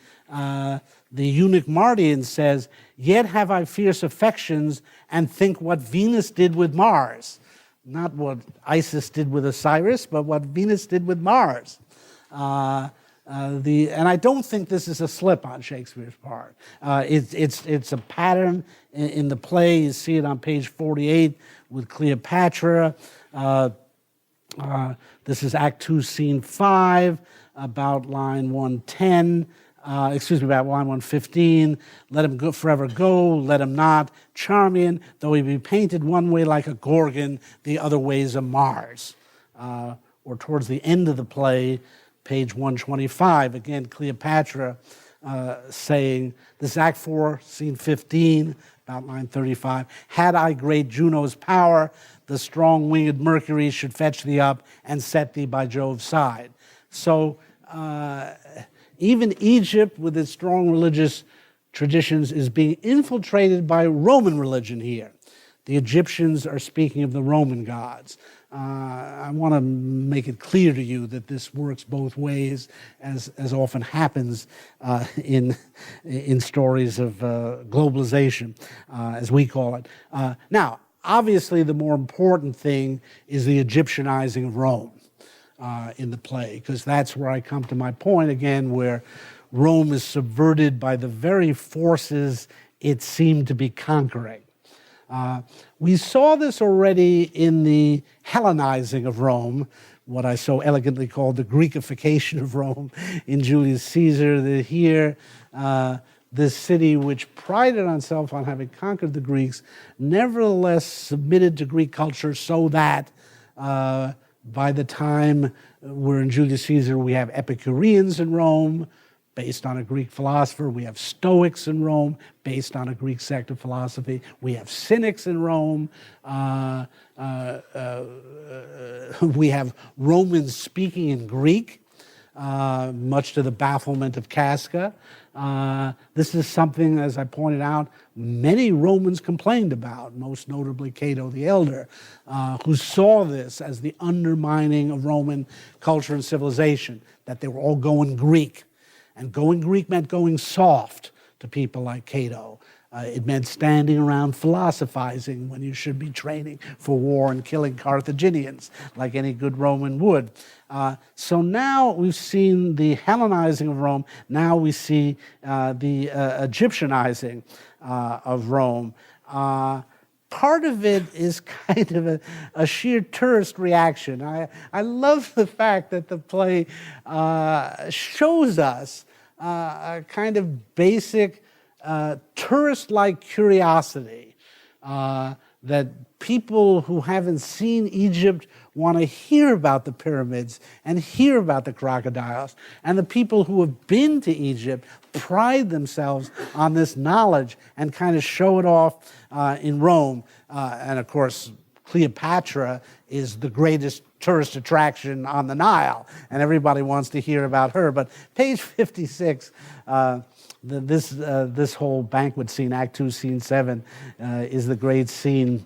the eunuch Mardian says, "Yet have I fierce affections and think what Venus did with Mars." Not what Isis did with Osiris, but what Venus did with Mars. And I don't think this is a slip on Shakespeare's part. It's a pattern in the play. You see it on page 48 with Cleopatra. This is Act 2, Scene 5, about line 110. About line 115, let him go, forever go, let him not. Charmian, though he be painted one way like a Gorgon, the other way's a Mars. Or towards the end of the play, page 125, again, Cleopatra saying, this is Act 4, Scene 15, about line 35, had I great Juno's power, the strong-winged Mercury should fetch thee up and set thee by Jove's side. So even Egypt, with its strong religious traditions, is being infiltrated by Roman religion here. The Egyptians are speaking of the Roman gods. I want to make it clear to you that this works both ways, as often happens in stories of globalization, as we call it. Now, obviously, the more important thing is the Egyptianizing of Rome in the play, because that's where I come to my point again, where Rome is subverted by the very forces it seemed to be conquering. We saw this already in the Hellenizing of Rome, what I so elegantly called the Greekification of Rome in Julius Caesar, that here, this city, which prided itself on having conquered the Greeks, nevertheless submitted to Greek culture, so that by the time we're in Julius Caesar, we have Epicureans in Rome, based on a Greek philosopher. We have Stoics in Rome, based on a Greek sect of philosophy. We have Cynics in Rome. We have Romans speaking in Greek, much to the bafflement of Casca. This is something, as I pointed out, many Romans complained about, most notably Cato the Elder, who saw this as the undermining of Roman culture and civilization, that they were all going Greek. And going Greek meant going soft to people like Cato. It meant standing around philosophizing when you should be training for war and killing Carthaginians, like any good Roman would. So now we've seen the Hellenizing of Rome. Now we see the Egyptianizing of Rome. Part of it is kind of a sheer tourist reaction. I love the fact that the play shows us a kind of basic tourist-like curiosity that people who haven't seen Egypt want to hear about the pyramids and hear about the crocodiles. And the people who have been to Egypt pride themselves on this knowledge and kind of show it off in Rome. And of course, Cleopatra is the greatest tourist attraction on the Nile, and everybody wants to hear about her. But page 56, this whole banquet scene, Act 2, Scene 7, is the great scene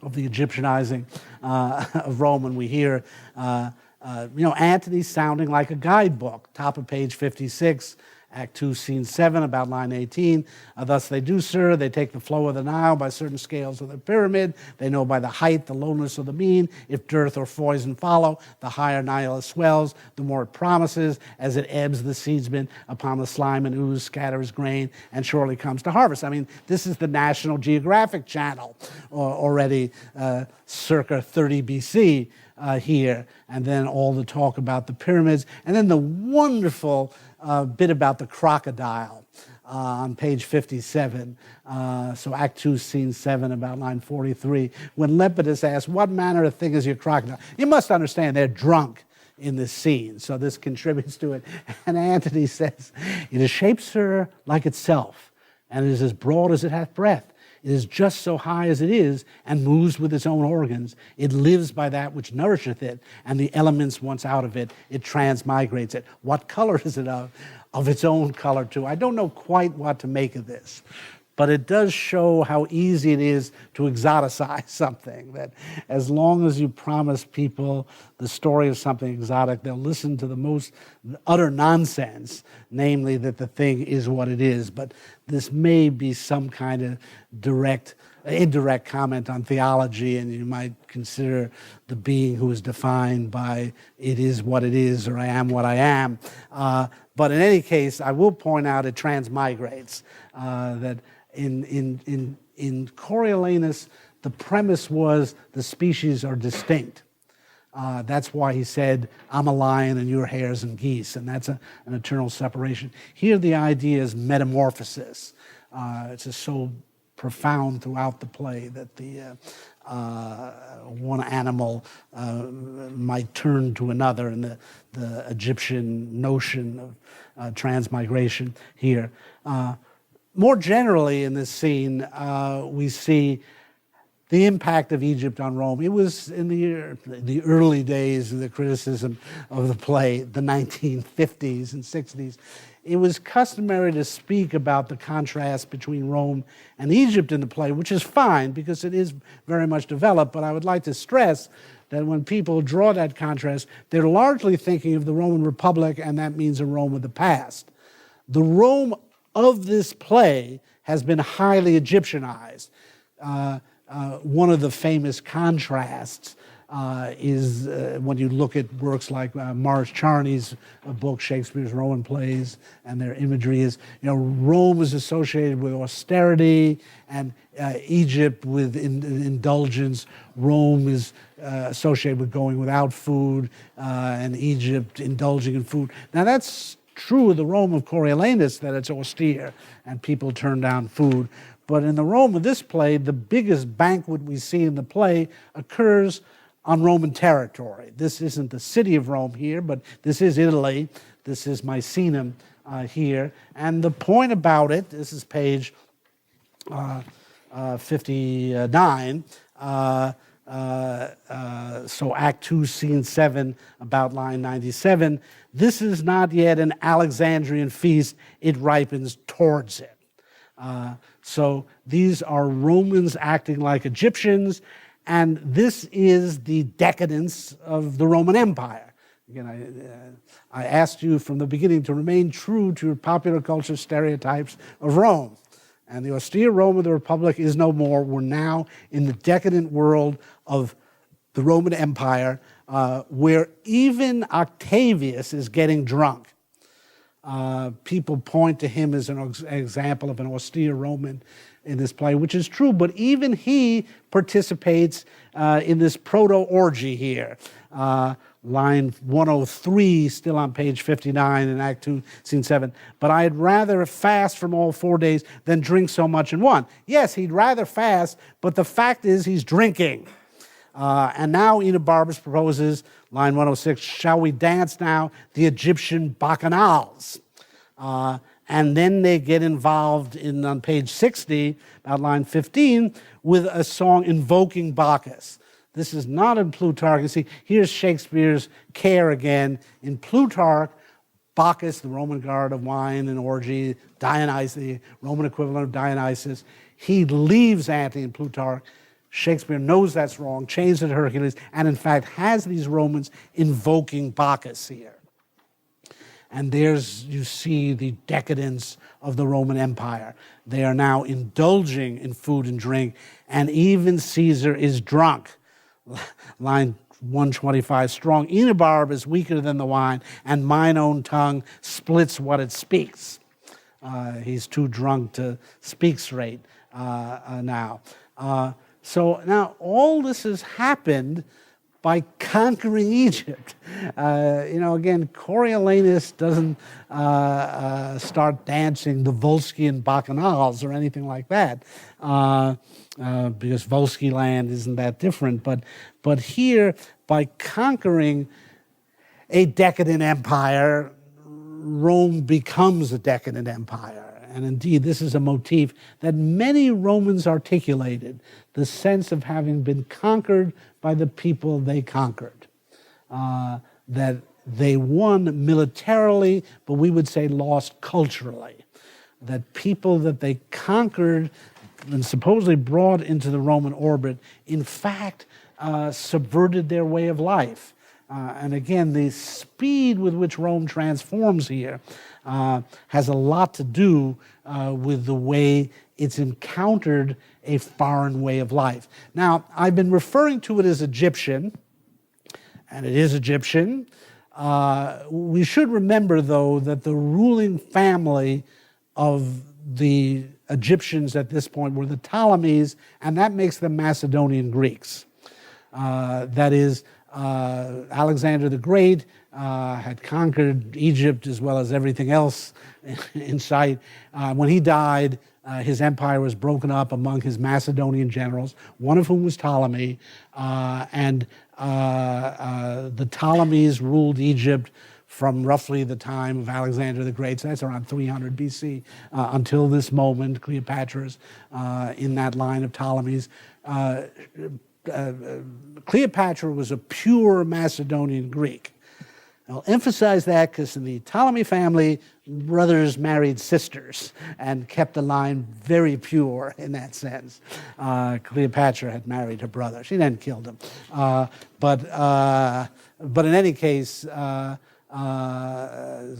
of the Egyptianizing of Rome, and we hear Antony sounding like a guidebook. Top of page 56, Act 2, Scene 7, about line 18. Thus they do, sir, they take the flow of the Nile by certain scales of the pyramid. They know by the height, the lowness of the mean. If dearth or poison follow, the higher Nile it swells, the more it promises. As it ebbs, the seedsman upon the slime and ooze scatters grain and surely comes to harvest. I mean, this is the National Geographic channel already circa 30 BC. Here, and then all the talk about the pyramids, and then the wonderful bit about the crocodile on page 57. So Act 2, Scene 7, about line 43. When Lepidus asks, what manner of thing is your crocodile? You must understand they're drunk in this scene, so this contributes to it. And Antony says, it is shaped, sir, like itself, and it is as broad as it hath breadth. It is just so high as it is, and moves with its own organs. It lives by that which nourisheth it, and the elements once out of it, it transmigrates it. What color is it of? Of its own color too. I don't know quite what to make of this, but it does show how easy it is to exoticize something, that as long as you promise people the story of something exotic, they'll listen to the most utter nonsense, namely that the thing is what it is. But this may be some kind of indirect comment on theology, and you might consider the being who is defined by it is what it is, or I am what I am. But in any case, I will point out it transmigrates, that in Coriolanus, the premise was the species are distinct. That's why he said, I'm a lion and you're hares and geese, and that's an eternal separation. Here the idea is metamorphosis. It's just so profound throughout the play that the one animal might turn to another, and the Egyptian notion of transmigration here. More generally in this scene, we see the impact of Egypt on Rome. It was in the early days of the criticism of the play, the 1950s and 60s. It was customary to speak about the contrast between Rome and Egypt in the play, which is fine because it is very much developed, but I would like to stress that when people draw that contrast, they're largely thinking of the Roman Republic, and that means a Rome of the past. The Rome of this play has been highly Egyptianized. One of the famous contrasts is when you look at works like Morris Charney's book, Shakespeare's Roman Plays, and their imagery is, Rome is associated with austerity, and Egypt with indulgence. Rome is associated with going without food, and Egypt indulging in food. Now that's true of the Rome of Coriolanus, that it's austere and people turn down food. But in the Rome of this play, the biggest banquet we see in the play occurs on Roman territory. This isn't the city of Rome here, but this is Italy. This is Misenum here. And the point about it, this is page 59, so Act 2, Scene 7, about line 97. This is not yet an Alexandrian feast, it ripens towards it. So these are Romans acting like Egyptians, and this is the decadence of the Roman Empire. Again, I asked you from the beginning to remain true to your popular culture stereotypes of Rome. And the austere Rome of the Republic is no more. We're now in the decadent world of the Roman Empire, where even Octavius is getting drunk. People point to him as an example of an austere Roman in this play, which is true, but even he participates in this proto-orgy here. Line 103, still on page 59 in Act 2, Scene 7. But I'd rather fast from all 4 days than drink so much in one. Yes, he'd rather fast, but the fact is he's drinking. And now Enobarbus proposes, line 106, shall we dance now the Egyptian bacchanals? And then they get involved on page 60, about line 15, with a song invoking Bacchus. This is not in Plutarch. You see, here's Shakespeare's care again. In Plutarch, Bacchus, the Roman god of wine and orgy, Dionysus, the Roman equivalent of Dionysus, he leaves Antony and Plutarch. Shakespeare knows that's wrong, changed it to Hercules, and in fact has these Romans invoking Bacchus here. And there's, you see, the decadence of the Roman Empire. They are now indulging in food and drink, and even Caesar is drunk. Line 125, strong Enobarb is weaker than the wine, and mine own tongue splits what it speaks. He's too drunk to speak straight now. So now all this has happened by conquering Egypt. Again, Coriolanus doesn't start dancing the Volscian bacchanals or anything like that, because Volsci land isn't that different. But here, by conquering a decadent empire, Rome becomes a decadent empire. And indeed, this is a motif that many Romans articulated, the sense of having been conquered by the people they conquered. That they won militarily, but we would say lost culturally. That people that they conquered and supposedly brought into the Roman orbit, in fact, subverted their way of life. And again, the speed with which Rome transforms here has a lot to do with the way it's encountered a foreign way of life. Now, I've been referring to it as Egyptian, and it is Egyptian. We should remember, though, that the ruling family of the Egyptians at this point were the Ptolemies, and that makes them Macedonian Greeks. That is, Alexander the Great had conquered Egypt as well as everything else in sight. When he died, his empire was broken up among his Macedonian generals, one of whom was Ptolemy, and the Ptolemies ruled Egypt from roughly the time of Alexander the Great, so that's around 300 BC, until this moment. Cleopatra's in that line of Ptolemies. Cleopatra was a pure Macedonian Greek. I'll emphasize that because in the Ptolemy family, brothers married sisters and kept the line very pure in that sense. Cleopatra had married her brother. She then killed him. But in any case, there's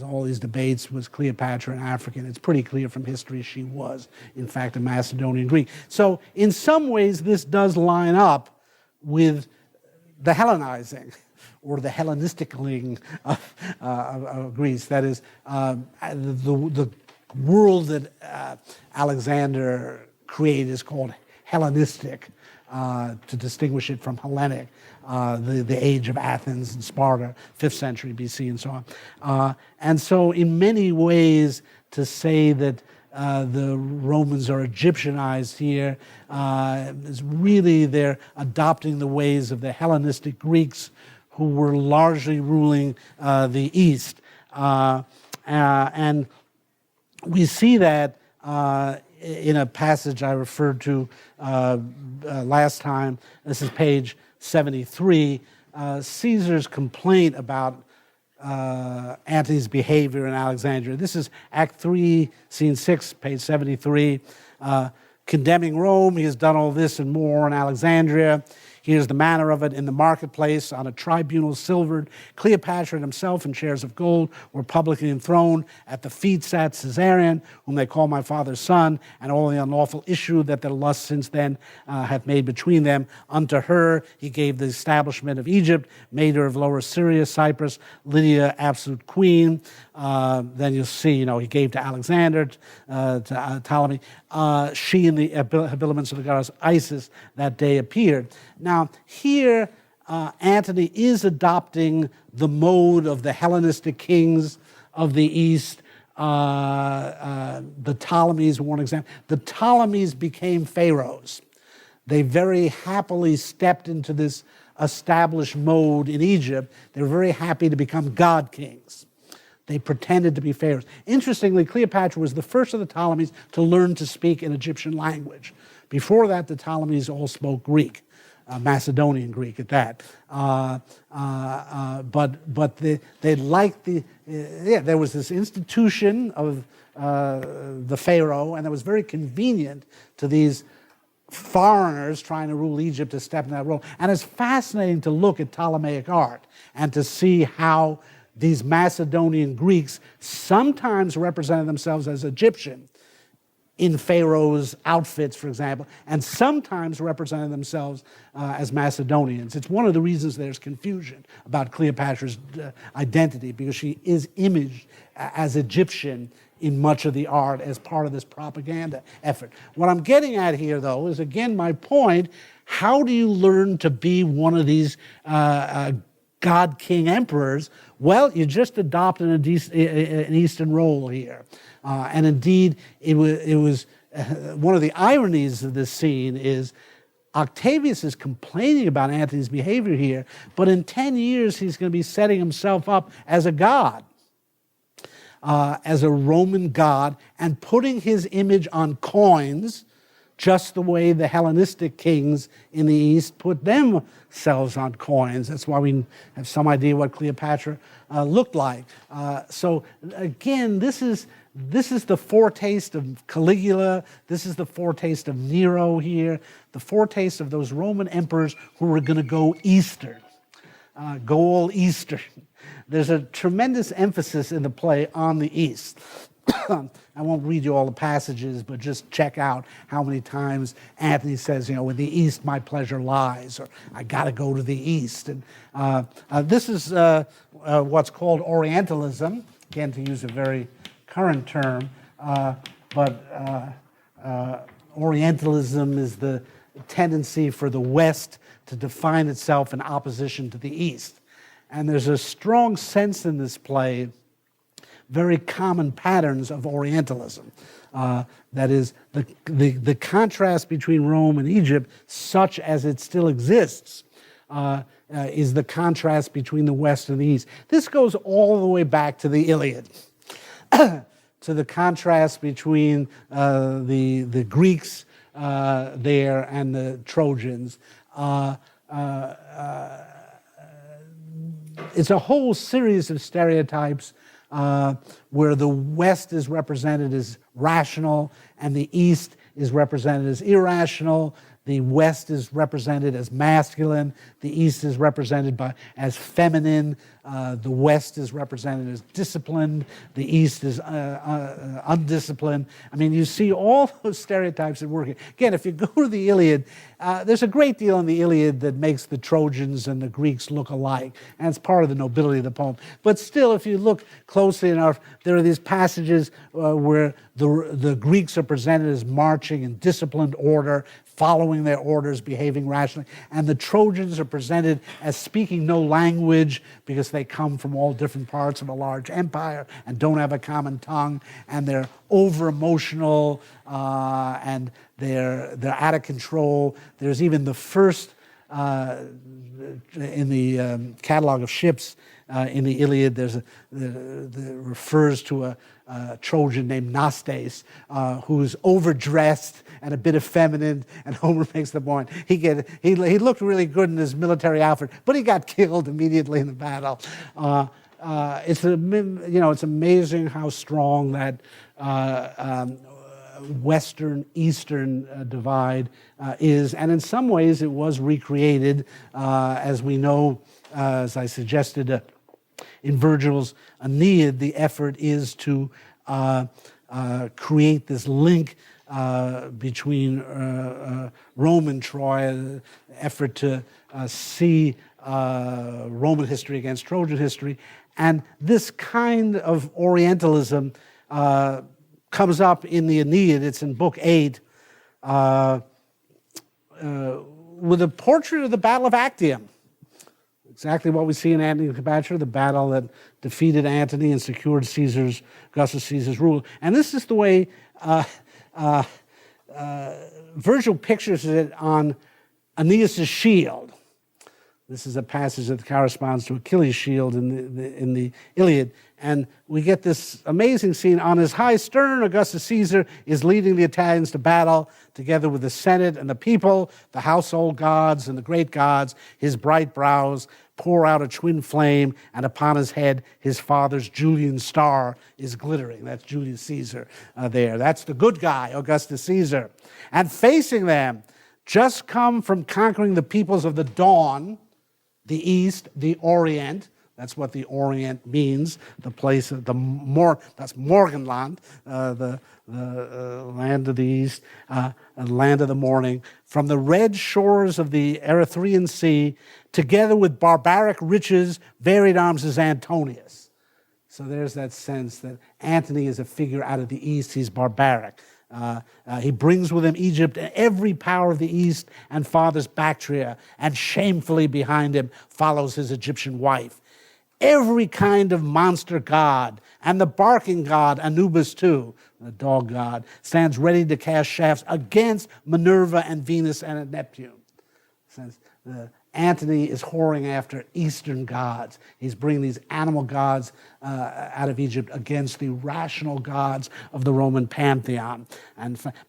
all these debates, was Cleopatra an African? It's pretty clear from history she was, in fact, a Macedonian Greek. So in some ways, this does line up with the Hellenizing, or the Hellenisticling of Greece. That is, the world that Alexander created is called Hellenistic, to distinguish it from Hellenic, the age of Athens and Sparta, 5th century BC and so on. And so in many ways, to say that the Romans are Egyptianized here is really they're adopting the ways of the Hellenistic Greeks who were largely ruling the East. And we see that in a passage I referred to last time. This is page 73. Caesar's complaint about Antony's behavior in Alexandria. This is Act 3, Scene 6, page 73. Condemning Rome, he has done all this and more in Alexandria. Here's the manner of it in the marketplace, on a tribunal silvered. Cleopatra and himself in chairs of gold were publicly enthroned. At the feet sat Caesarion, whom they call my father's son, and all the unlawful issue that their lust since then hath made between them. Unto her he gave the establishment of Egypt, made her of Lower Syria, Cyprus, Lydia absolute queen. Then you'll see, he gave to Alexander, to Ptolemy. She and the habiliments of the goddess Isis that day appeared. Now, here, Antony is adopting the mode of the Hellenistic kings of the East. The Ptolemies were one example. The Ptolemies became pharaohs. They very happily stepped into this established mode in Egypt. They were very happy to become god kings. They pretended to be pharaohs. Interestingly, Cleopatra was the first of the Ptolemies to learn to speak an Egyptian language. Before that, the Ptolemies all spoke Greek. Macedonian Greek at that, but they liked there was this institution of the pharaoh, and it was very convenient to these foreigners trying to rule Egypt to step in that role. And it's fascinating to look at Ptolemaic art and to see how these Macedonian Greeks sometimes represented themselves as Egyptian in Pharaoh's outfits, for example, and sometimes represented themselves as Macedonians. It's one of the reasons there's confusion about Cleopatra's identity, because she is imaged as Egyptian in much of the art as part of this propaganda effort. What I'm getting at here, though, is again my point: how do you learn to be one of these god king emperors? Well, you just adopt an Eastern role here. And indeed, it was one of the ironies of this scene is Octavius is complaining about Antony's behavior here, but in 10 years he's going to be setting himself up as a god, as a Roman god, and putting his image on coins, just the way the Hellenistic kings in the East put themselves on coins. That's why we have some idea what Cleopatra looked like. So again, this is the foretaste of Caligula. This is the foretaste of Nero here, the foretaste of those Roman emperors who were going to go Eastern, go all Eastern. There's a tremendous emphasis in the play on the East. I won't read you all the passages, but just check out how many times Antony says, in the East my pleasure lies, or I got to go to the East. And this is what's called Orientalism, again, to use a very current term, but Orientalism is the tendency for the West to define itself in opposition to the East. And there's a strong sense in this play, very common patterns of Orientalism. That is, the contrast between Rome and Egypt, such as it still exists, is the contrast between the West and the East. This goes all the way back to the Iliad, to the contrast between the Greeks there and the Trojans. It's a whole series of stereotypes where the West is represented as rational and the East is represented as irrational. The West is represented as masculine. The East is represented as feminine. The West is represented as disciplined. The East is undisciplined. I mean, you see all those stereotypes at work. Again, if you go to the Iliad, there's a great deal in the Iliad that makes the Trojans and the Greeks look alike, and it's part of the nobility of the poem. But still, if you look closely enough, there are these passages where the Greeks are presented as marching in disciplined order, following their orders, behaving rationally, and the Trojans are presented as speaking no language because they come from all different parts of a large empire and don't have a common tongue, and they're over-emotional and they're out of control. There's even the first, in the catalog of ships in the Iliad, that refers to a Trojan named Nastes, who's overdressed and a bit effeminate, and Homer makes the point. He looked really good in his military outfit, but he got killed immediately in the battle. It's amazing how strong that Western-Eastern divide is, and in some ways it was recreated, as we know, as I suggested in Virgil's Aeneid. The effort is to create this link between Rome and Troy, effort to see Roman history against Trojan history. And this kind of Orientalism comes up in the Aeneid. It's in Book 8, with a portrait of the Battle of Actium. Exactly what we see in Antony and Cleopatra, the battle that defeated Antony and secured Augustus Caesar's rule. And this is the way Virgil pictures it on Aeneas' shield. This is a passage that corresponds to Achilles' shield in the Iliad. And we get this amazing scene. On his high stern, Augustus Caesar is leading the Italians to battle, together with the Senate and the people, the household gods and the great gods. His bright brows pour out a twin flame, and upon his head his father's Julian star is glittering. That's Julius Caesar there. That's the good guy, Augustus Caesar. And facing them, just come from conquering the peoples of the dawn, the East, the Orient. That's what the Orient means, the place of that's Morgenland, the land of the East, land of the morning, from the red shores of the Erythraean Sea, together with barbaric riches, varied arms as Antonius. So there's that sense that Antony is a figure out of the East. He's barbaric. He brings with him Egypt and every power of the East, and fathers Bactria, and shamefully behind him follows his Egyptian wife. Every kind of monster god, and the barking god, Anubis too, the dog god, stands ready to cast shafts against Minerva and Venus and Neptune. Since Antony is whoring after Eastern gods. He's bringing these animal gods out of Egypt against the rational gods of the Roman pantheon.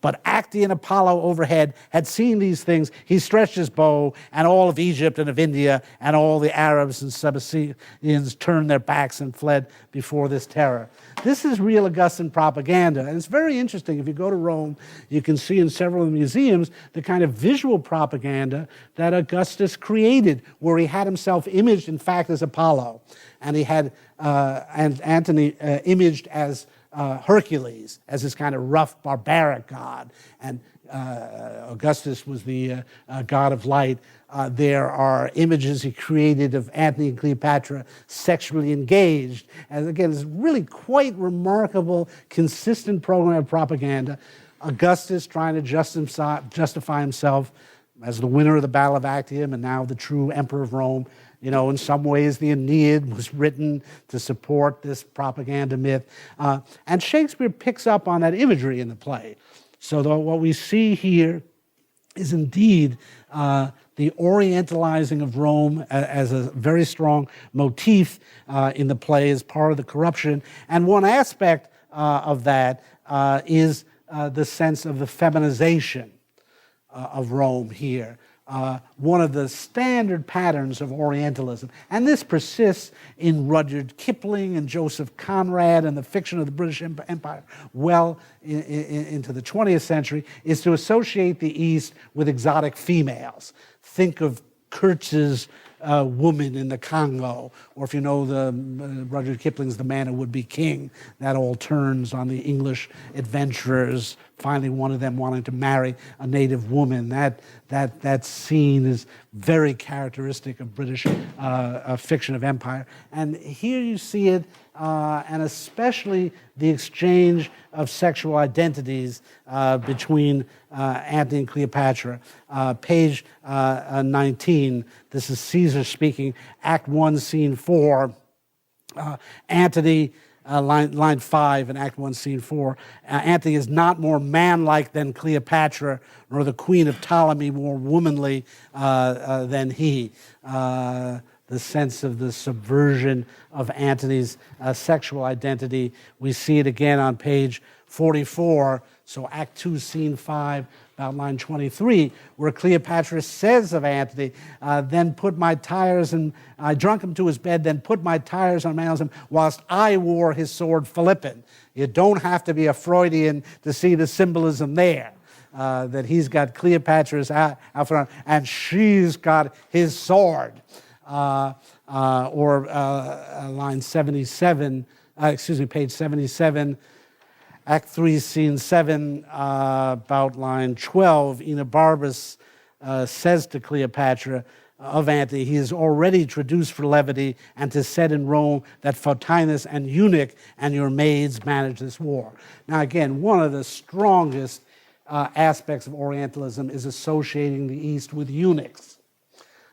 But Actaeon Apollo overhead had seen these things. He stretched his bow, and all of Egypt and of India and all the Arabs and Sabaeans turned their backs and fled before this terror. This is real Augustan propaganda, and it's very interesting. If you go to Rome, you can see in several of the museums the kind of visual propaganda that Augustus created, where he had himself imaged, in fact, as Apollo, and he had Antony imaged as Hercules, as this kind of rough, barbaric god, and Augustus was the god of light. There are images he created of Antony and Cleopatra sexually engaged. And again, it's really quite remarkable, consistent program of propaganda. Augustus trying to justify himself as the winner of the Battle of Actium and now the true emperor of Rome. You know, in some ways, the Aeneid was written to support this propaganda myth. And Shakespeare picks up on that imagery in the play. So what we see here is indeed the Orientalizing of Rome as a very strong motif in the play as part of the corruption. And one aspect of that is the sense of the feminization of Rome here. One of the standard patterns of Orientalism. And this persists in Rudyard Kipling and Joseph Conrad and the fiction of the British Empire well into the 20th century, is to associate the East with exotic females. Think of Kurtz's woman in the Congo, or if you know Rudyard Kipling's The Man Who Would Be King, that all turns on the English adventurers, finally one of them wanting to marry a native woman. That scene is very characteristic of British fiction of empire. And here you see it, and especially the exchange of sexual identities between Antony and Cleopatra. Page 19, this is Caesar speaking, Act 1, Scene 4. Antony, line 5 in Act 1, Scene 4. Antony is not more manlike than Cleopatra, nor the queen of Ptolemy more womanly than he. The sense of the subversion of Antony's sexual identity. We see it again on page 44, so Act 2, Scene 5, about line 23, where Cleopatra says of Antony, then put my tires and I drunk him to his bed, then put my tires on him whilst I wore his sword Philippine. You don't have to be a Freudian to see the symbolism there. That he's got Cleopatra's outfit on and she's got his sword. Line 77, page 77, Act 3, Scene 7, about line 12, Enobarbus says to Cleopatra of Antony, he is already traduced for levity, and 'tis said in Rome that Photinus and eunuch and your maids manage this war. Now again, one of the strongest aspects of Orientalism is associating the East with eunuchs.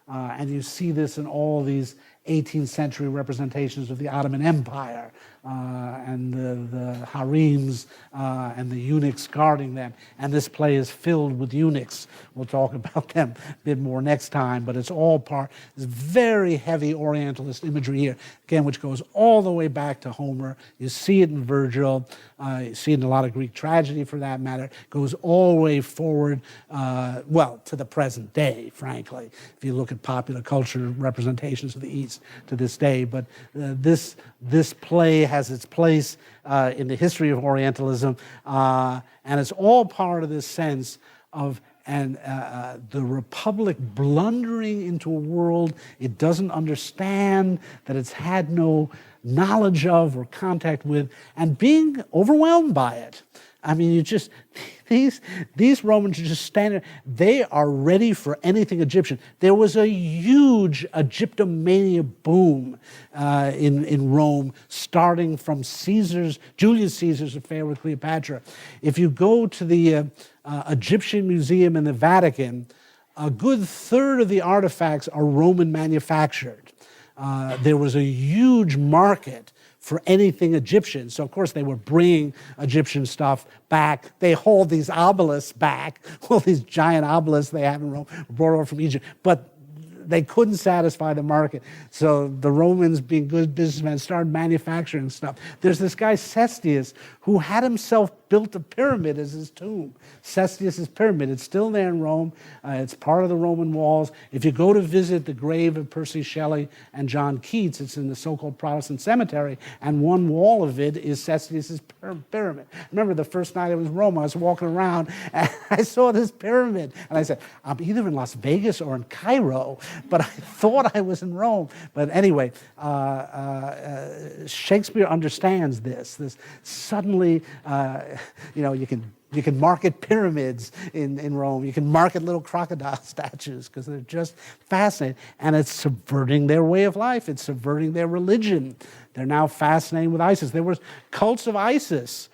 And you see this in all these 18th century representations of the Ottoman Empire and the harems and the eunuchs guarding them. And this play is filled with eunuchs. We'll talk about them a bit more next time, but it's all part, this very heavy Orientalist imagery here, again, which goes all the way back to Homer. You see it in Virgil, you see it in a lot of Greek tragedy for that matter. It goes all the way forward, to the present day, frankly, if you look at popular culture representations of the East to this day. But this play has its place in the history of Orientalism, and it's all part of this sense of the Republic blundering into a world it doesn't understand, that it's had no knowledge of or contact with, and being overwhelmed by it. I mean, these Romans are just standing, they are ready for anything Egyptian. There was a huge Egyptomania boom in Rome, starting from Julius Caesar's affair with Cleopatra. If you go to the Egyptian Museum in the Vatican, a good third of the artifacts are Roman manufactured. There was a huge market for anything Egyptian. So, of course, they were bringing Egyptian stuff back. They hauled these obelisks back, all these giant obelisks they have in Rome, brought over from Egypt. But they couldn't satisfy the market. So the Romans, being good businessmen, started manufacturing stuff. There's this guy, Cestius, who had himself built a pyramid as his tomb. Cestius's pyramid. It's still there in Rome. It's part of the Roman walls. If you go to visit the grave of Percy Shelley and John Keats, it's in the so-called Protestant cemetery, and one wall of it is Cestius's pyramid. I remember the first night I was in Rome, I was walking around, and I saw this pyramid, and I said, I'm either in Las Vegas or in Cairo, but I thought I was in Rome. But anyway, Shakespeare understands this suddenly, you can market pyramids in Rome. You can market little crocodile statues because they're just fascinating. And it's subverting their way of life. It's subverting their religion. They're now fascinated with Isis. There were cults of Isis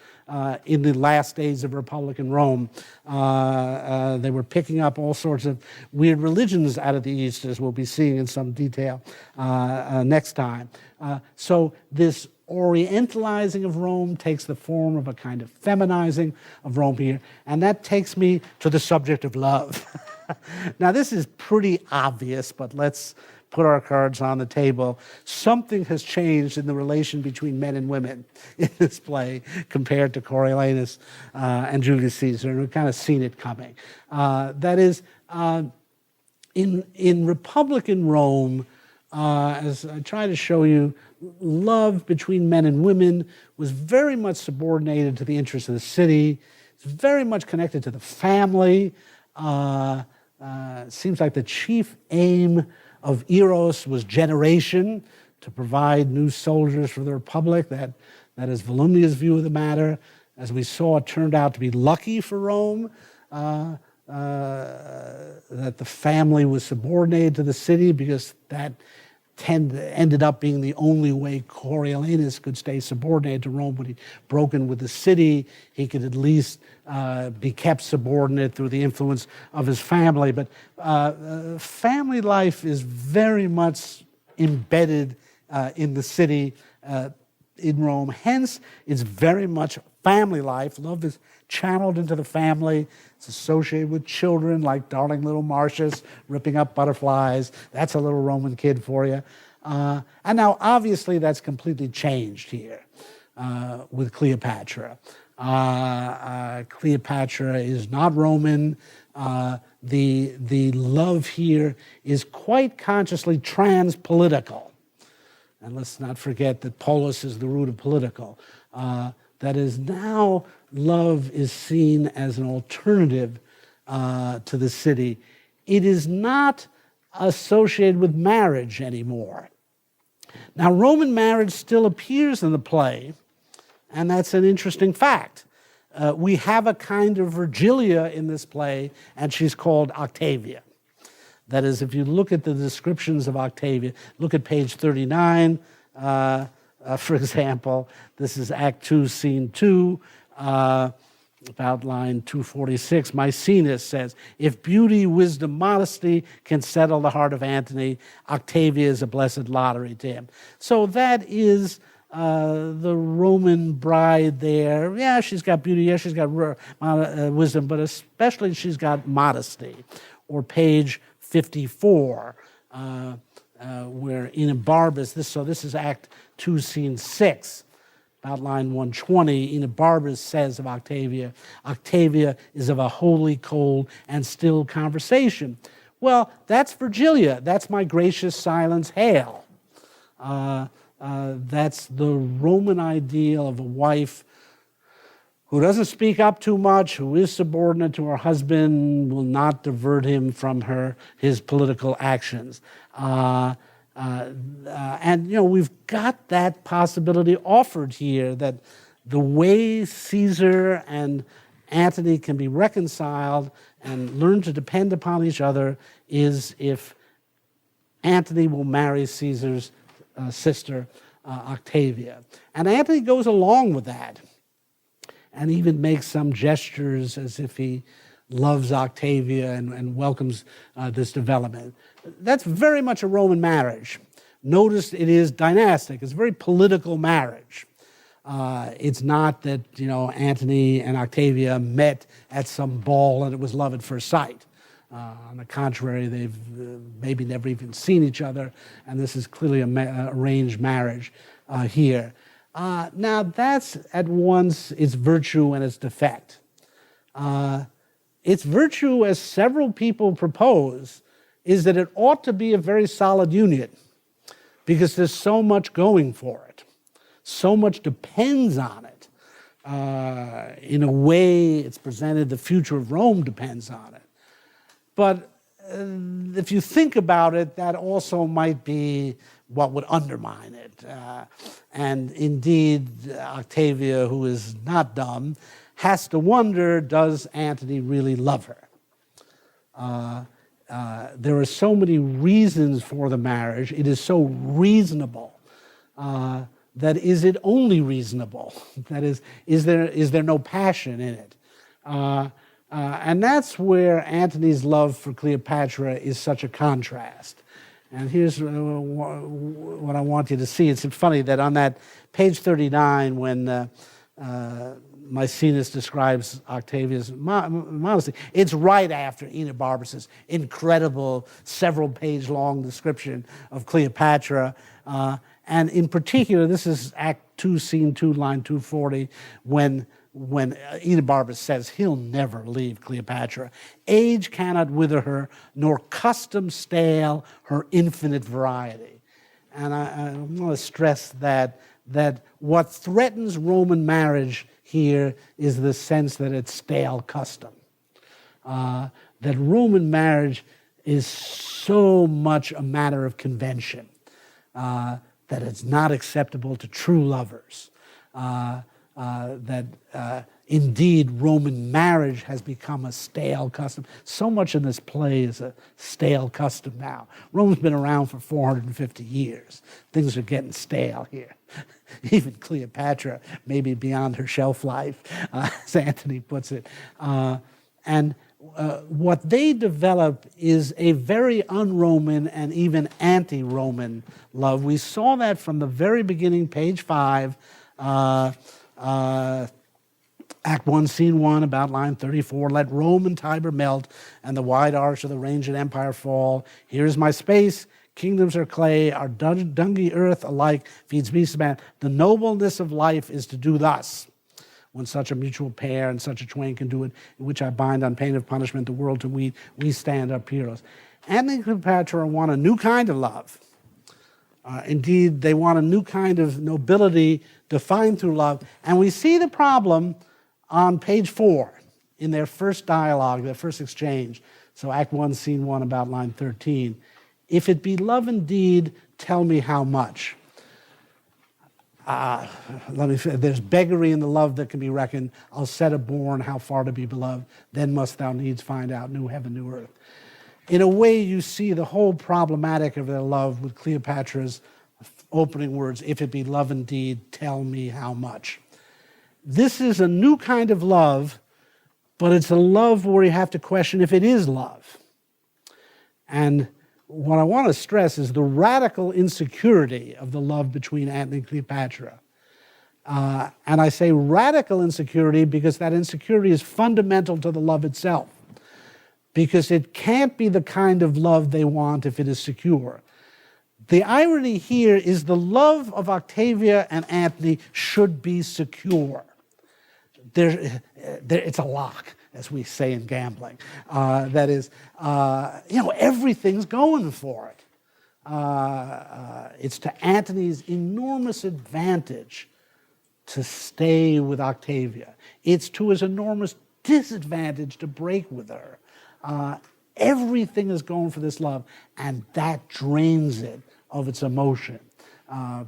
in the last days of Republican Rome. They were picking up all sorts of weird religions out of the East, as we'll be seeing in some detail next time. So this Orientalizing of Rome takes the form of a kind of feminizing of Rome here, and that takes me to the subject of love. Now, this is pretty obvious, but let's put our cards on the table. Something has changed in the relation between men and women in this play compared to Coriolanus and Julius Caesar, and we've kind of seen it coming. That is, in Republican Rome, as I try to show you, love between men and women was very much subordinated to the interests of the city. It's very much connected to the family. Seems like the chief aim of Eros was generation, to provide new soldiers for the Republic. That is Volumnia's view of the matter. As we saw, it turned out to be lucky for Rome that the family was subordinated to the city, because that ended up being the only way Coriolanus could stay subordinated to Rome. When he'd broken with the city, he could at least be kept subordinate through the influence of his family. But family life is very much embedded in the city in Rome. Hence, it's very much family life. Love is channeled into the family. It's associated with children like darling little Marcius ripping up butterflies. That's a little Roman kid for you. And now, obviously, that's completely changed here with Cleopatra. Cleopatra is not Roman. The love here is quite consciously trans-political. And let's not forget that polis is the root of political. That is, now love is seen as an alternative to the city. It is not associated with marriage anymore. Now, Roman marriage still appears in the play, and that's an interesting fact. We have a kind of Virgilia in this play, and she's called Octavia. That is, if you look at the descriptions of Octavia, look at page 39, for example. This is Act 2, Scene 2, about line 246. Maecenas says, if beauty, wisdom, modesty can settle the heart of Antony, Octavia is a blessed lottery to him. So that is the Roman bride there. Yeah, she's got beauty, yeah, she's got wisdom, but especially she's got modesty. Or page 54, where Enobarbus, this is Act 2, Scene 6, about line 120, Enobarbus says of Octavia, Octavia is of a holy, cold, and still conversation. Well, that's Virgilia. That's my gracious silence, hail. That's the Roman ideal of a wife who doesn't speak up too much, who is subordinate to her husband, will not divert him from his political actions. And, we've got that possibility offered here, that the way Caesar and Antony can be reconciled and learn to depend upon each other is if Antony will marry Caesar's sister, Octavia. And Antony goes along with that, and even makes some gestures as if he loves Octavia and welcomes this development. That's very much a Roman marriage. Notice it is dynastic. It's a very political marriage. It's not that, Antony and Octavia met at some ball and it was love at first sight. On the contrary, they've maybe never even seen each other, and this is clearly an arranged marriage here. Now, that's at once its virtue and its defect. Its virtue, as several people propose, is that it ought to be a very solid union, because there's so much going for it. So much depends on it. In a way, it's presented, the future of Rome depends on it. But if you think about it, that also might be what would undermine it. And indeed, Octavia, who is not dumb, has to wonder, does Antony really love her? There are so many reasons for the marriage. It is so reasonable. That is it only reasonable? That is there no passion in it? And that's where Antony's love for Cleopatra is such a contrast. And here's what I want you to see. It's funny that on that page 39, when Maecenas describes Octavia's modesty. It's right after Enobarbus' incredible several-page long description of Cleopatra. And in particular, this is Act 2, Scene 2, line 240, when Enobarbus says he'll never leave Cleopatra. Age cannot wither her, nor custom stale her infinite variety. And I want to stress that what threatens Roman marriage here is the sense that it's stale custom. That Roman marriage is so much a matter of convention that it's not acceptable to true lovers. Indeed, Roman marriage has become a stale custom. So much in this play is a stale custom now. Rome's been around for 450 years. Things are getting stale here. Even Cleopatra, maybe beyond her shelf life, as Antony puts it. What they develop is a very un-Roman and even anti-Roman love. We saw that from the very beginning, page 5, Act 1, Scene 1, about line 34. Let Rome and Tiber melt, and the wide arch of the range and empire fall. Here is my space. Kingdoms are clay. Our dungy earth alike feeds beast and man. The nobleness of life is to do thus. When such a mutual pair and such a twain can do it, in which I bind on pain of punishment the world to weed, we stand up heroes. Antony and Cleopatra want a new kind of love. Indeed, they want a new kind of nobility defined through love. And we see the problem on page 4 in their first dialogue, their first exchange. So Act 1, Scene 1, about line 13. If it be love indeed, tell me how much. There's beggary in the love that can be reckoned. I'll set a bourne, how far to be beloved. Then must thou needs find out new heaven, new earth. In a way, you see the whole problematic of their love with Cleopatra's opening words, if it be love indeed, tell me how much. This is a new kind of love, but it's a love where you have to question if it is love. And what I want to stress is the radical insecurity of the love between Antony and Cleopatra. And I say radical insecurity because that insecurity is fundamental to the love itself. Because it can't be the kind of love they want if it is secure. The irony here is the love of Octavia and Antony should be secure. It's a lock, as we say in gambling. That is, everything's going for it. It's to Antony's enormous advantage to stay with Octavia. It's to his enormous disadvantage to break with her. Everything is going for this love, and that drains it of its emotion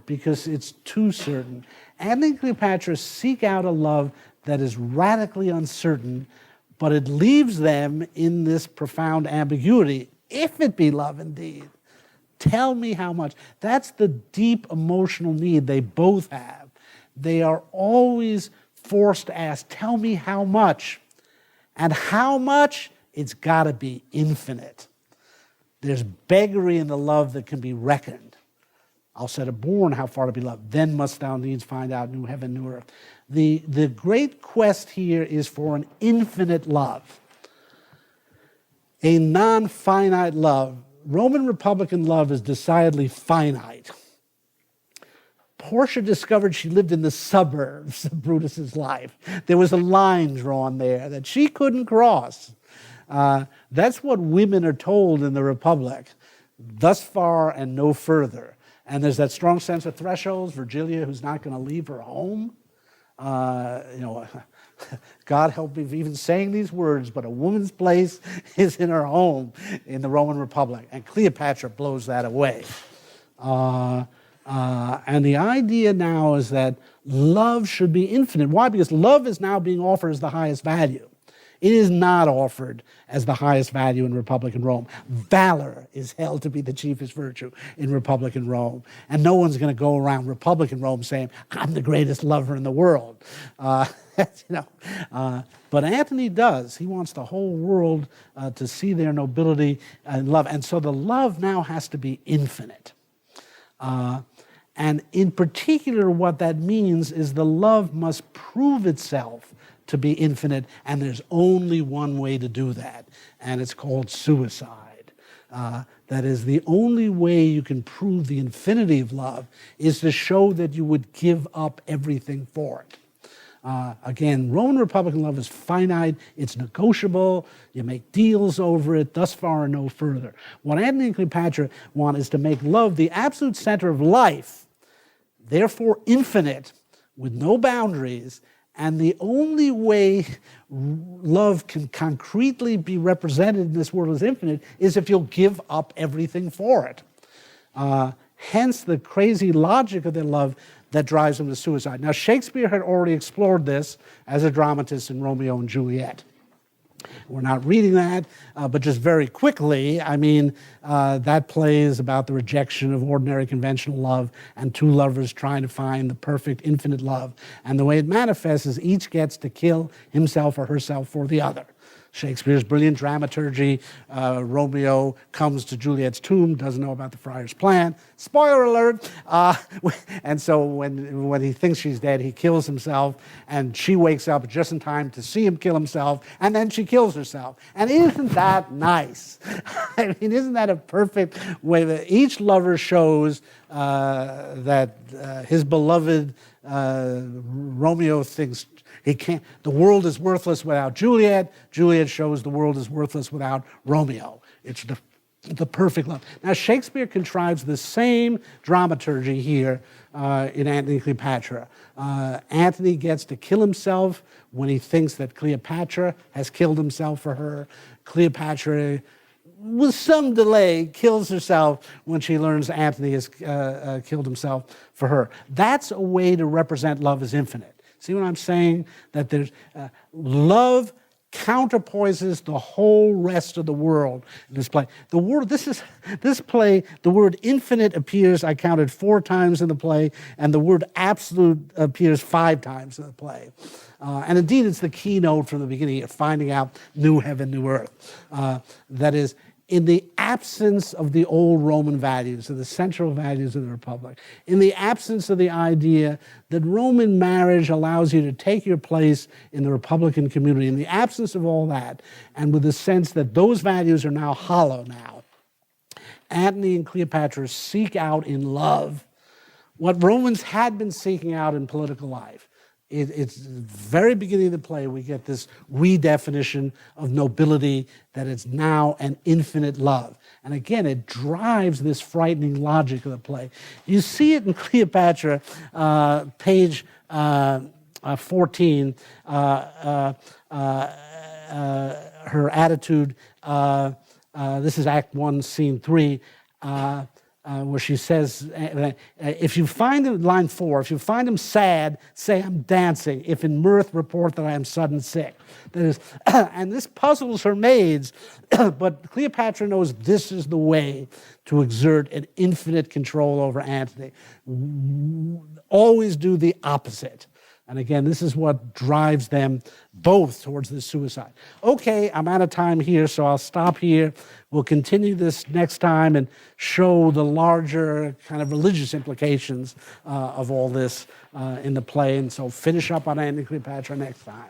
because it's too certain. Antony and Cleopatra seek out a love that is radically uncertain, but it leaves them in this profound ambiguity. If it be love indeed, tell me how much. That's the deep emotional need they both have. They are always forced to ask, tell me how much. And how much? It's got to be infinite. There's beggary in the love that can be reckoned. I'll set a bourne, how far to be loved. Then must thou needs find out new heaven, new earth. The great quest here is for an infinite love, a non-finite love. Roman Republican love is decidedly finite. Portia discovered she lived in the suburbs of Brutus's life. There was a line drawn there that she couldn't cross. That's what women are told in the Republic, thus far and no further. And there's that strong sense of thresholds. Virgilia, who's not going to leave her home. God help me for even saying these words, but a woman's place is in her home in the Roman Republic. And Cleopatra blows that away. And the idea now is that love should be infinite. Why? Because love is now being offered as the highest value. It is not offered as the highest value in Republican Rome. Valor is held to be the chiefest virtue in Republican Rome. And no one's going to go around Republican Rome saying, I'm the greatest lover in the world. But Antony does. He wants the whole world to see their nobility and love. And so the love now has to be infinite. And in particular, what that means is the love must prove itself to be infinite, and there's only one way to do that, and it's called suicide. That is, the only way you can prove the infinity of love is to show that you would give up everything for it. Again, Roman Republican love is finite, it's negotiable, you make deals over it, thus far and no further. What Antony and Cleopatra want is to make love the absolute center of life, therefore infinite, with no boundaries, and the only way love can concretely be represented in this world as infinite is if you'll give up everything for it. Hence the crazy logic of their love that drives them to suicide. Now, Shakespeare had already explored this as a dramatist in Romeo and Juliet. We're not reading that, but just very quickly, I mean, that play is about the rejection of ordinary conventional love and two lovers trying to find the perfect infinite love. And the way it manifests is each gets to kill himself or herself for the other. Shakespeare's brilliant dramaturgy, Romeo comes to Juliet's tomb, doesn't know about the friar's plan. Spoiler alert! And so when he thinks she's dead, he kills himself, and she wakes up just in time to see him kill himself, and then she kills herself. And isn't that nice? I mean, isn't that a perfect way that each lover shows that his beloved Romeo thinks he can't, the world is worthless without Juliet. Juliet shows the world is worthless without Romeo. It's the perfect love. Now, Shakespeare contrives the same dramaturgy here in Antony and Cleopatra. Antony gets to kill himself when he thinks that Cleopatra has killed himself for her. Cleopatra, with some delay, kills herself when she learns Antony has killed himself for her. That's a way to represent love as infinite. See what I'm saying? That there's love counterpoises the whole rest of the world in this play. This play, the word infinite appears, I counted 4 times in the play, and the word absolute appears 5 times in the play. And indeed, it's the keynote from the beginning, finding out new heaven, new earth. That is, in the absence of the old Roman values, of the central values of the Republic, in the absence of the idea that Roman marriage allows you to take your place in the Republican community, in the absence of all that, and with the sense that those values are now hollow now, Antony and Cleopatra seek out in love what Romans had been seeking out in political life. It's the very beginning of the play, we get this redefinition of nobility, that it's now an infinite love. And again, it drives this frightening logic of the play. You see it in Cleopatra, page 14, her attitude, this is Act 1, Scene 3, where she says, if you find him, line 4, if you find him sad, say I'm dancing. If in mirth, report that I am sudden sick. That is, and this puzzles her maids, but Cleopatra knows this is the way to exert an infinite control over Antony. Always do the opposite. And again, this is what drives them both towards this suicide. Okay, I'm out of time here, so I'll stop here. We'll continue this next time and show the larger kind of religious implications of all this in the play. And so finish up on Antony and Cleopatra next time.